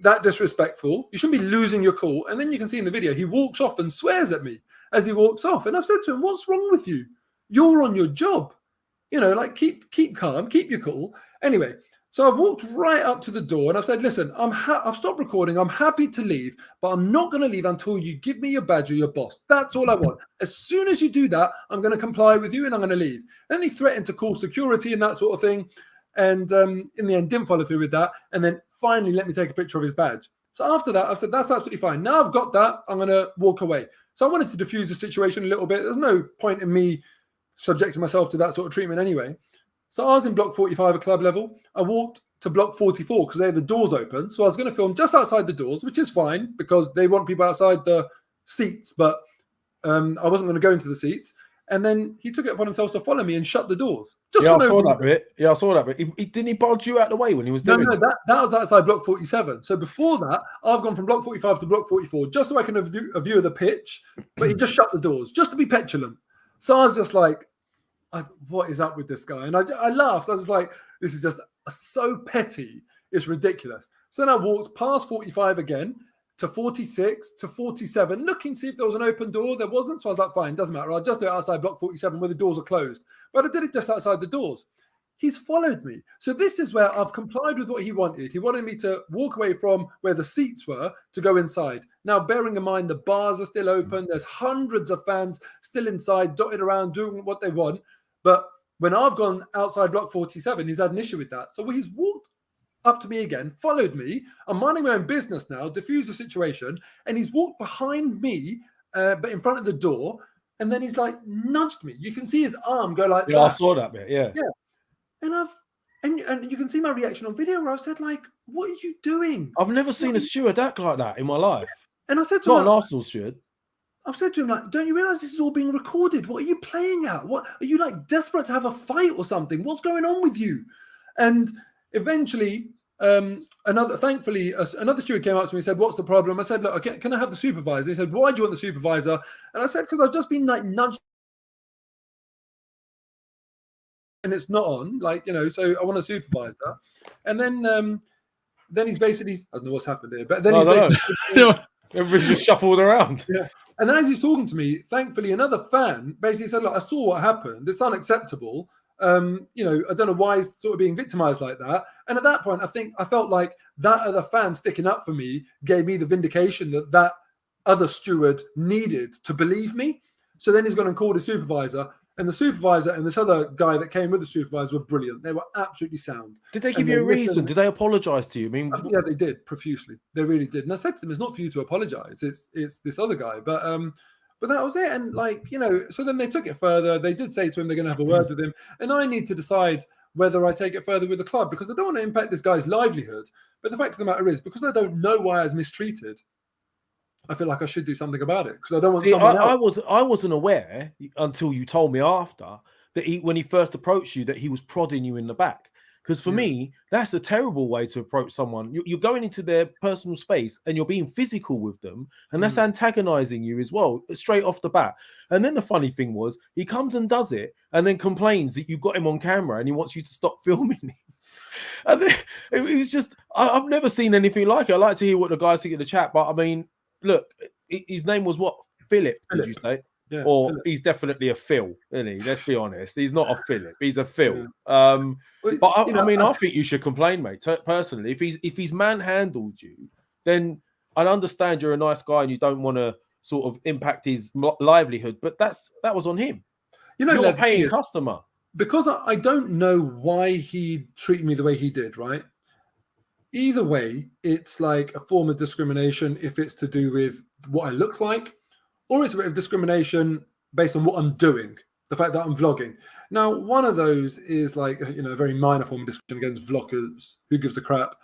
that disrespectful. You shouldn't be losing your cool. And then you can see in the video, he walks off and swears at me as he walks off. And I've said to him, what's wrong with you? You're on your job. You know, like keep calm, keep your cool. Anyway, so I've walked right up to the door and I've said, listen, I've stopped recording. I'm happy to leave, but I'm not going to leave until you give me your badge or your boss. That's all I want. As soon as you do that, I'm going to comply with you and I'm going to leave. And he threatened to call security and that sort of thing. And in the end, didn't follow through with that. And then finally let me take a picture of his badge. So after that, I said, that's absolutely fine. Now I've got that, I'm going to walk away. So I wanted to diffuse the situation a little bit. There's no point in me subjecting myself to that sort of treatment anyway. So I was in block 45 at club level. I walked to block 44 because they had the doors open. So I was going to film just outside the doors, which is fine because they want people outside the seats, but I wasn't going to go into the seats. And then he took it upon himself to follow me and shut the doors. I saw that bit. Yeah, I saw that bit. Didn't he budge you out of the way when he was doing it? No, that was outside block 47. So before that, I've gone from block 45 to block 44 just so I can have a view of the pitch. But he just shut the doors just to be petulant. So I was just like, what is up with this guy? And I laughed. I was like, this is just so petty. It's ridiculous. So then I walked past 45 again to 46 to 47, looking to see if there was an open door. There wasn't. So I was like, fine, doesn't matter. I'll just do it outside block 47 where the doors are closed. But I did it just outside the doors. He's followed me. So this is where I've complied with what he wanted. He wanted me to walk away from where the seats were to go inside. Now, bearing in mind, the bars are still open. There's hundreds of fans still inside, dotted around, doing what they want. But when I've gone outside block 47, he's had an issue with that. So he's walked up to me again, followed me. I'm minding my own business now, diffused the situation, and he's walked behind me, but in front of the door, and then he's like nudged me. You can see his arm go like that. Yeah, I saw that bit. Yeah. And you can see my reaction on video where I've said, like, what are you doing? I've never seen a steward act like that in my life. And I said to him, not an Arsenal steward. I've said to him, like, don't you realize this is all being recorded? What are you playing at? What are you, like, desperate to have a fight or something? What's going on with you? And eventually, another steward came up to me and said, what's the problem? I said, look, can I have the supervisor? He said, why do you want the supervisor? And I said, because I've just been, like, nudged. And it's not on, like, you know, so I want a supervisor. And then he's basically, I don't know what's happened here, but then he's basically... Everybody's just shuffled around. Yeah. And then as he's talking to me, thankfully, another fan basically said, look, I saw what happened. It's unacceptable. You know, I don't know why he's sort of being victimized like that. And at that point, I felt like that other fan sticking up for me gave me the vindication that other steward needed to believe me. So then he's gone and called his supervisor. And the supervisor and this other guy that came with the supervisor were brilliant. They were absolutely sound. Did they give you a reason? Did they apologise to you? I mean, yeah, they did profusely. They really did. And I said to them, "It's not for you to apologise. It's this other guy." But that was it. And like, you know, so then they took it further. They did say to him they're going to have a word with him, and I need to decide whether I take it further with the club because I don't want to impact this guy's livelihood. But the fact of the matter is, because I don't know why I was mistreated, I feel like I should do something about it because I don't want someone else. I wasn't aware until you told me after that when he first approached you that he was prodding you in the back. Because for me, that's a terrible way to approach someone. You're going into their personal space and you're being physical with them, and that's antagonizing you as well, straight off the bat. And then the funny thing was, he comes and does it, and then complains that you've got him on camera and he wants you to stop filming him. And then it was just, I've never seen anything like it. I like to hear what the guys think in the chat, but I mean, look, his name was what? Philip, did you say? Yeah, or Philip. He's definitely a Phil, isn't he? Let's be honest. He's not a Philip. He's a Phil. Yeah. But I think you should complain, mate. Personally, if he's manhandled you, then I understand you're a nice guy and you don't want to sort of impact his livelihood. But that was on him. You know, you're a paying customer. Because I don't know why he treated me the way he did. Right. Either way, it's like a form of discrimination if it's to do with what I look like, or it's a bit of discrimination based on what I'm doing, the fact that I'm vlogging. Now, one of those is like, you know, a very minor form of discrimination against vloggers. Who gives a crap?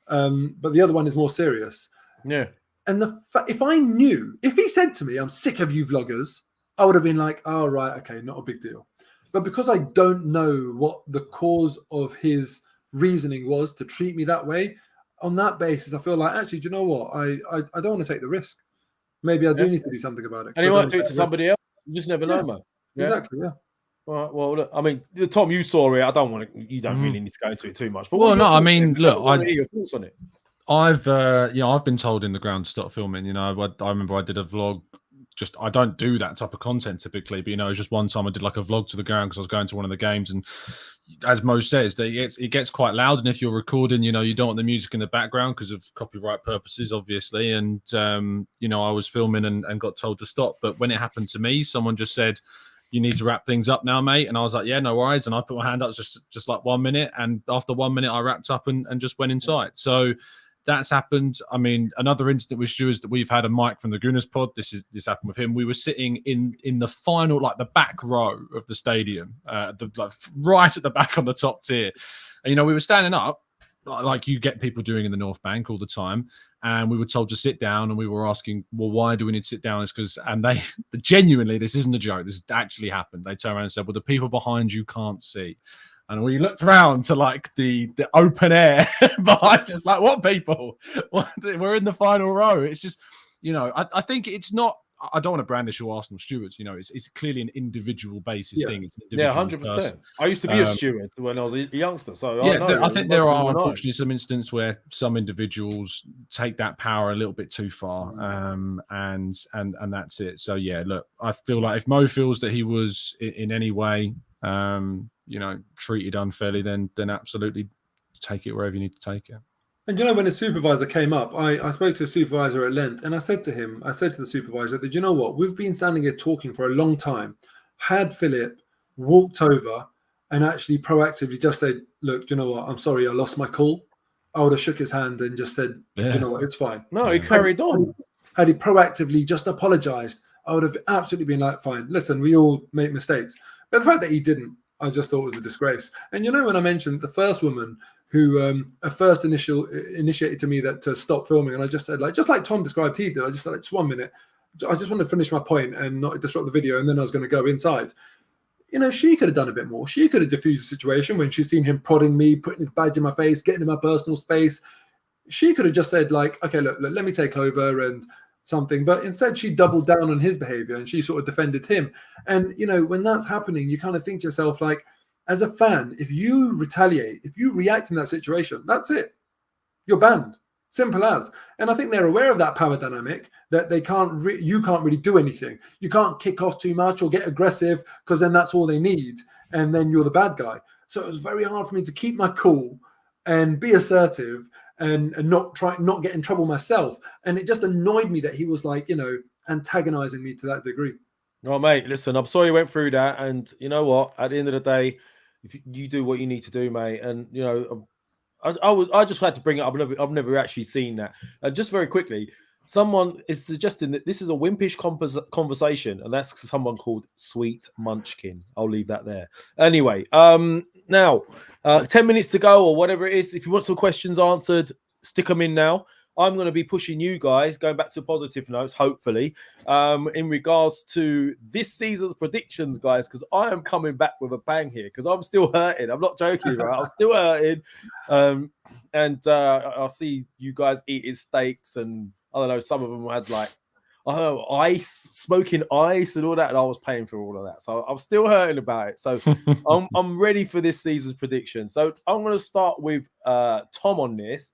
But the other one is more serious. Yeah. And if he said to me, I'm sick of you vloggers, I would have been like, oh, right, okay, not a big deal. But because I don't know what the cause of his reasoning was to treat me that way, on that basis, I feel like, actually, do you know what? I don't want to take the risk. Maybe I do need to do something about it. And he might do it to somebody else. You just never know, man. Yeah? Exactly, yeah. All right, well, look, I mean, Tom, you saw it. I don't want to. You don't really need to go into it too much. But I mean, look, I hear your thoughts on it. I've been told in the ground to stop filming. You know, I remember I did a vlog. I don't do that type of content typically, but you know, it was just one time I did like a vlog to the ground because I was going to one of the games, and as Mo says, it gets quite loud, and if you're recording, you know, you don't want the music in the background because of copyright purposes, obviously. And you know, I was filming and got told to stop, but when it happened to me, someone just said, "You need to wrap things up now, mate." And I was like, "Yeah, no worries." And I put my hand up just like 1 minute, and after 1 minute, I wrapped up and just went inside. So that's happened. I mean, another incident with Stewards that we've had a Mike from the Gooners pod. This happened with him. We were sitting in the final, like the back row of the stadium, right at the back on the top tier. And you know, we were standing up like you get people doing in the North Bank all the time, and we were told to sit down. And we were asking, well, why do we need to sit down? It's because, and they genuinely, this isn't a joke. This actually happened. They turned around and said, well, the people behind you can't see. And we looked around to like the open air behind us, like, what people? We're in the final row. It's just, you know, I think it's not, I don't want to brandish all Arsenal stewards, you know, it's clearly an individual basis thing. It's an individual 100%. person. I used to be a steward when I was a youngster. So I think there are unfortunately some instances where some individuals take that power a little bit too far. And that's it. So yeah, look, I feel like if Mo feels that he was in any way, you know, treated unfairly, then absolutely take it wherever you need to take it. And you know, when the supervisor came up, I spoke to the supervisor at length, and I said to the supervisor that, you know what, we've been standing here talking for a long time. Had Philip walked over and actually proactively just said, look, do you know what, I'm sorry, I lost my cool, I would have shook his hand and just said, do you know what, it's fine. No, he carried on. Had he proactively just apologized, I would have absolutely been like, fine, listen, we all make mistakes. But the fact that he didn't, I just thought was a disgrace. And you know, when I mentioned the first woman who first initiated to me that to stop filming, and I just said, like, just like Tom described he did, I just said, it's 1 minute. I just want to finish my point and not disrupt the video, and then I was going to go inside. You know, she could have done a bit more. She could have diffused the situation when she's seen him prodding me, putting his badge in my face, getting in my personal space. She could have just said, like, okay, look, let me take over and something. But instead, she doubled down on his behavior and she sort of defended him. And, you know, when that's happening, you kind of think to yourself, like, as a fan, if you retaliate, if you react in that situation, that's it. You're banned. Simple as. And I think they're aware of that power dynamic, that they you can't really do anything. You can't kick off too much or get aggressive, because then that's all they need. And then you're the bad guy. So it was very hard for me to keep my cool and be assertive and not get in trouble myself. And it just annoyed me that he was like, antagonizing me to that degree. No, mate, listen, I'm sorry you went through that. And you know what? At the end of the day, if you do what you need to do, mate, and I just had to bring it up. I've never actually seen that. And just very quickly, someone is suggesting that this is a wimpish conversation, and that's someone called Sweet Munchkin. I'll leave that there. Anyway, now 10 minutes to go or whatever it is. If you want some questions answered, stick them in now. I'm going to be pushing you guys, going back to positive notes, hopefully, in regards to this season's predictions, guys, because I am coming back with a bang here, because I'm still hurting. I'm not joking, right? I'm still hurting. And I'll see you guys eating steaks, and I don't know, some of them had like, ice, smoking ice and all that, and I was paying for all of that. So I'm still hurting about it. So I'm ready for this season's prediction. So I'm going to start with Tom on this.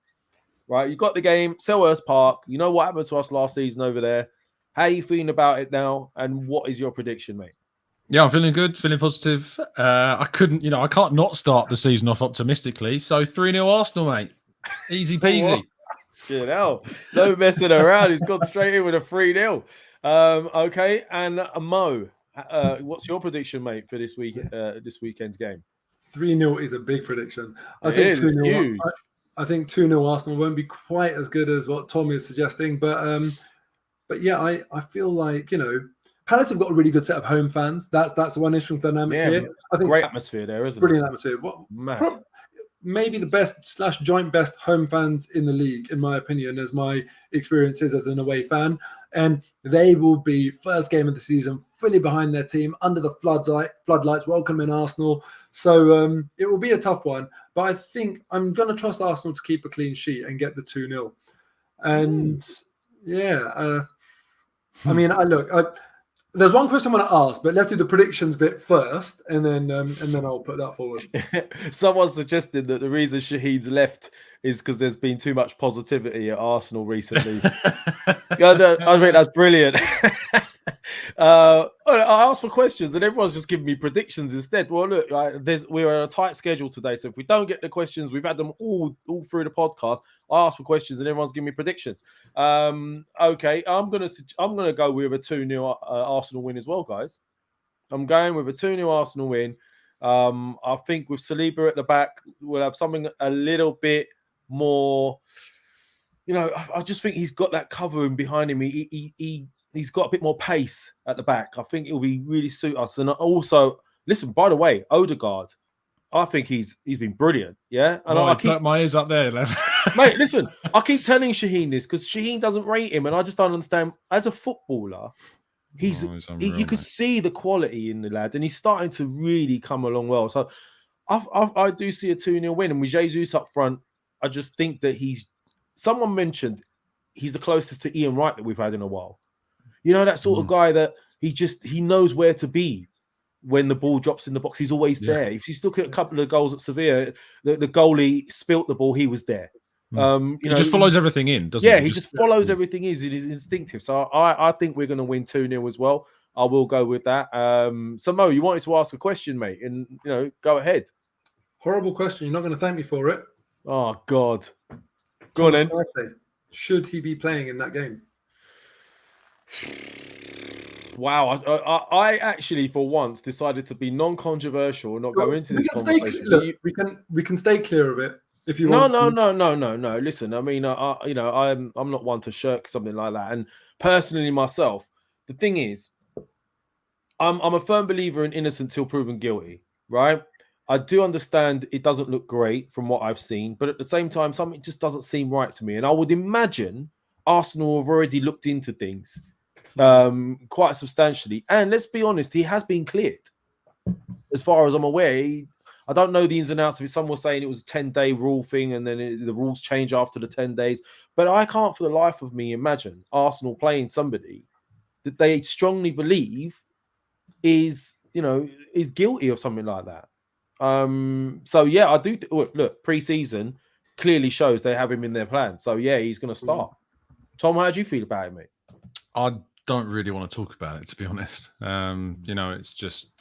Right, you got the game, Selhurst Park. You know what happened to us last season over there. How are you feeling about it now? And what is your prediction, mate? Yeah, I'm feeling good, feeling positive. I can't not start the season off optimistically. So 3-0 Arsenal, mate. Easy peasy. Good hell. No messing around. He's gone straight in with a 3-0. Okay, and Mo, what's your prediction, mate, for this weekend's game? 3-0 is a big prediction. I It think is, 2-0. it's huge. I think 2-0 Arsenal won't be quite as good as what Tom is suggesting, but yeah, I feel like Palace have got a really good set of home fans. That's one interesting dynamic here. I think great atmosphere there, isn't brilliant atmosphere. Maybe the best / joint best home fans in the league, in my opinion, as my experiences as an away fan. And they will be first game of the season, fully behind their team, under the floodlights, welcoming Arsenal. So it will be a tough one. But I think I'm going to trust Arsenal to keep a clean sheet and get the 2-0. And there's one question I want to ask, but let's do the predictions bit first, and then I'll put that forward. Someone suggested that the reason Shaheen's left is because there's been too much positivity at Arsenal recently. I think that's brilliant. I asked for questions, and everyone's just giving me predictions instead. Well, look, we're on a tight schedule today, so if we don't get the questions, we've had them all through the podcast. I asked for questions, and everyone's giving me predictions. Okay, I'm gonna go with a 2-0 Arsenal win as well, guys. I'm going with a 2-0 Arsenal win. I think with Saliba at the back, we'll have something a little bit more. I just think he's got that covering behind him. He's got a bit more pace at the back. I think it'll be really suit us. And also, listen, by the way, Odegaard, I think he's been brilliant. Yeah, and I keep my ears up there, mate. Listen, I keep telling Shaheen this because Shaheen doesn't rate him, and I just don't understand. As a footballer, you could see the quality in the lad, and he's starting to really come along well. So I do see a 2-0 win, and with Jesus up front, I just think that someone mentioned he's the closest to Ian Wright that we've had in a while. That sort of guy that he knows where to be when the ball drops in the box. He's always there. If you look at a couple of goals at Sevilla, the goalie spilt the ball, he was there. He just follows everything in, doesn't he? Yeah, he just follows everything in. It is instinctive. So I think we're going to win 2-0 as well. I will go with that. So Mo, you wanted to ask a question, mate, and go ahead. Horrible question. You're not going to thank me for it. Oh God. Go on then. Should he be playing in that game? Wow, I actually for once decided to be non-controversial and not go into this conversation. We can stay clear of it if you want. No. Listen, I mean, I'm not one to shirk something like that. And personally, myself, the thing is, I'm a firm believer in innocent till proven guilty. Right? I do understand it doesn't look great from what I've seen, but at the same time, something just doesn't seem right to me. And I would imagine Arsenal have already looked into things quite substantially. And let's be honest, he has been cleared. As far as I'm aware, I don't know the ins and outs of it. Some were saying it was a 10-day rule thing, and then the rules change after the 10 days. But I can't for the life of me imagine Arsenal playing somebody that they strongly believe is guilty of something like that. So yeah, I do look pre-season. clearly shows they have him in their plan. So yeah, he's going to start. Tom, how do you feel about it, mate? I don't really want to talk about it, to be honest. It's just,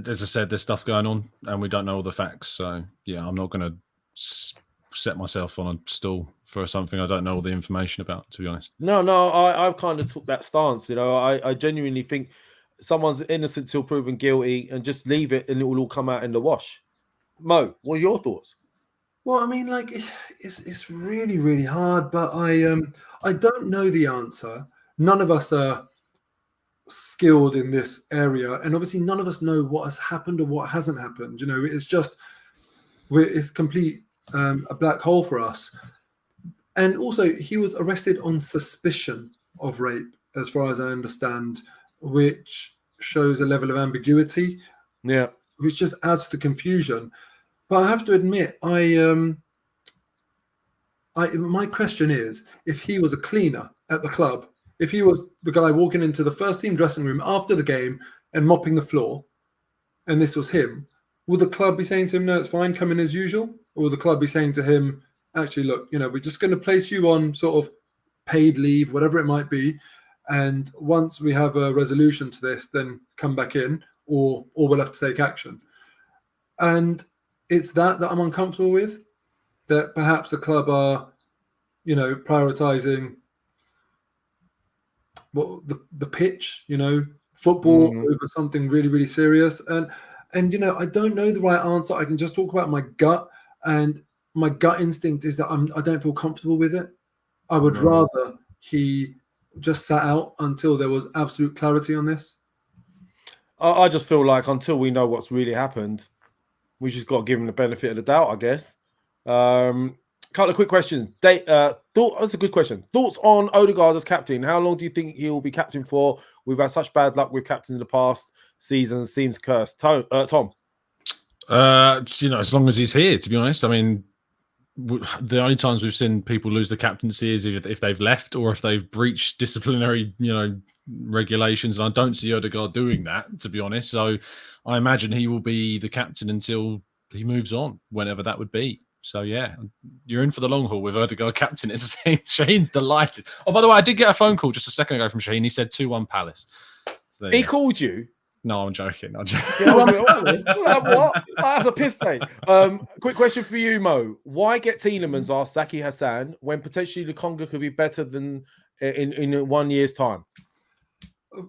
as I said, there's stuff going on and we don't know all the facts. So yeah, I'm not going to set myself on a stool for something I don't know all the information about, to be honest. No, I've kind of took that stance. I genuinely think someone's innocent till proven guilty, and just leave it, and it will all come out in the wash. Mo, what are your thoughts? Well, I mean, like, it's really, really hard, but I don't know the answer. None of us are skilled in this area, and obviously none of us know what has happened or what hasn't happened. It's just it's complete a black hole for us. And also, he was arrested on suspicion of rape, as far as I understand, which shows a level of ambiguity. Yeah, which just adds to confusion. But I have to admit, my question is, if he was a cleaner at the club, if he was the guy walking into the first team dressing room after the game and mopping the floor, and this was him, will the club be saying to him, no, it's fine, come in as usual? Or will the club be saying to him, actually, look, we're just going to place you on sort of paid leave, whatever it might be, and once we have a resolution to this, then come back in, or we'll have to take action. And it's that I'm uncomfortable with, that perhaps the club are, prioritizing the pitch, football over something really, really serious. And I don't know the right answer. I can just talk about my gut, and my gut instinct is that I don't feel comfortable with it. I would rather he just sat out until there was absolute clarity on this. I just feel like until we know what's really happened, we just got to give him the benefit of the doubt, I guess. Couple of quick questions. That's a good question. Thoughts on Odegaard as captain? How long do you think he'll be captain for? We've had such bad luck with captains in the past seasons. Seems cursed. Tom? As long as he's here, to be honest. I mean, the only times we've seen people lose the captaincy is if they've left or if they've breached disciplinary, regulations. And I don't see Odegaard doing that, to be honest. So I imagine he will be the captain until he moves on, whenever that would be. So yeah, you're in for the long haul with Odegaard captain. It's Shane's delighted. Oh, by the way, I did get a phone call just a second ago from Shane. He said 2-1 Palace. So he called you? No, I'm joking. What? That's a piss take. Quick question for you, Mo. Why get Tielemans, asked Zaki Hassan, when potentially Lukonga could be better than in 1 year's time?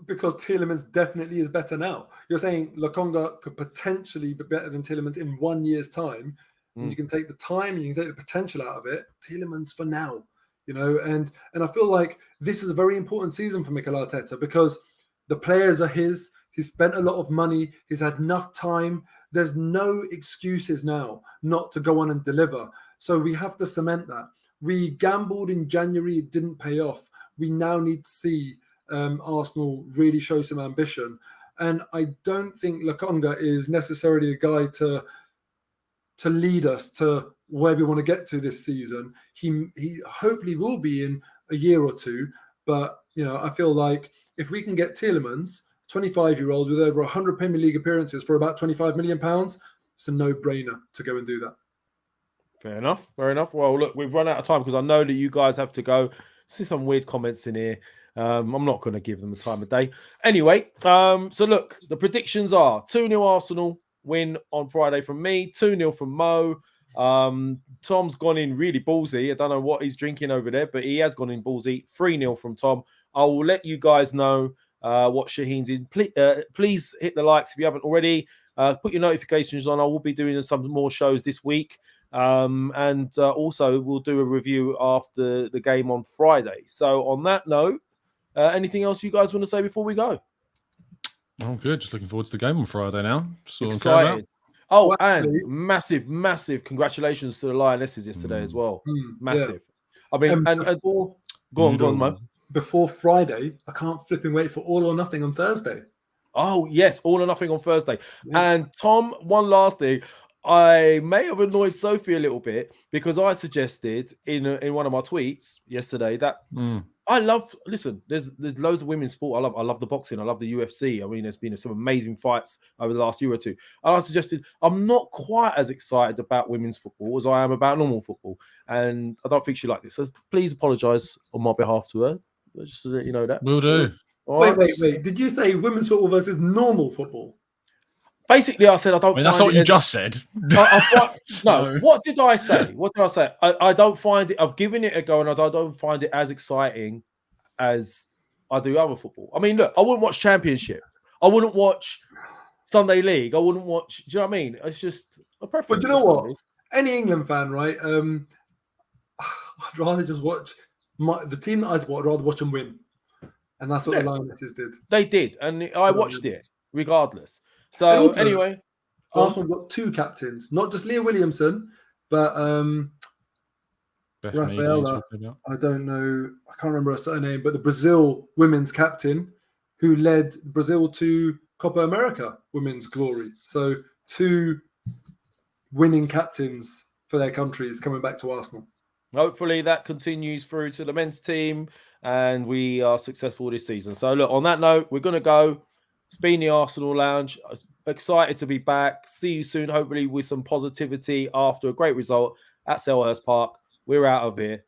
Because Tielemans definitely is better now. You're saying Lukonga could potentially be better than Tielemans in 1 year's time. And you can take the time, you can take the potential out of it. Tielemans for now, and I feel like this is a very important season for Mikel Arteta, because the players are his. He's spent a lot of money. He's had enough time. There's no excuses now not to go on and deliver. So we have to cement that. We gambled in January. It didn't pay off. We now need to see Arsenal really show some ambition. And I don't think Lukonga is necessarily the guy to lead us to where we want to get to this season. He hopefully will be in a year or two. But, I feel like if we can get Tielemans, 25-year-old with over 100 Premier League appearances for about £25 million, it's a no-brainer to go and do that. Fair enough. Well, look, we've run out of time because I know that you guys have to go. See some weird comments in here. I'm not going to give them the time of day. Anyway, so look, the predictions are 2-0 Arsenal win on Friday from me, 2-0 from Mo. Tom's gone in really ballsy. I don't know what he's drinking over there, but he has gone in ballsy. 3-0 from Tom. I will let you guys know what Shaheen's in. Please hit the likes if you haven't already. Put your notifications on. I will be doing some more shows this week. And also we'll do a review after the game on Friday. So on that note, anything else you guys want to say before we go? Oh, good. Just looking forward to the game on Friday now. So excited. Oh, and massive congratulations to the Lionesses yesterday as well. Massive. Yeah. I mean, go on, Mo. Before Friday, I can't flipping wait for All or Nothing on Thursday. Oh, yes, All or Nothing on Thursday. Yeah. And Tom, one last thing. I may have annoyed Sophie a little bit because I suggested in one of my tweets yesterday that Listen, there's loads of women's sport. I love the boxing. I love the UFC. I mean, there's been some amazing fights over the last year or two. And I suggested I'm not quite as excited about women's football as I am about normal football. And I don't think she liked this. So please apologise on my behalf to her. Just so that you know that. Will do. Wait. Did you say women's football versus normal football? Basically, I said I don't. I mean, that's what you just said. No, what did I say? What did I say? I don't find it. I've given it a go, and I don't find it as exciting as I do other football. I mean, look, I wouldn't watch Championship. I wouldn't watch Sunday League. I wouldn't watch. Do you know what I mean? It's just a preference. But do you know what? Any England fan, right? I'd rather just watch the team that I support. I'd rather watch them win, and that's what the Lionesses did. They did, and I watched it regardless. So also, anyway, Arsenal got 2 captains, not just Leah Williamson, but Rafaela. I don't know, I can't remember her surname, but the Brazil women's captain who led Brazil to Copa America women's glory. So 2 winning captains for their countries coming back to Arsenal. Hopefully that continues through to the men's team and we are successful this season. So look, on that note, we're going to go. It's been the Arsenal Lounge. Excited to be back. See you soon, hopefully with some positivity after a great result at Selhurst Park. We're out of here.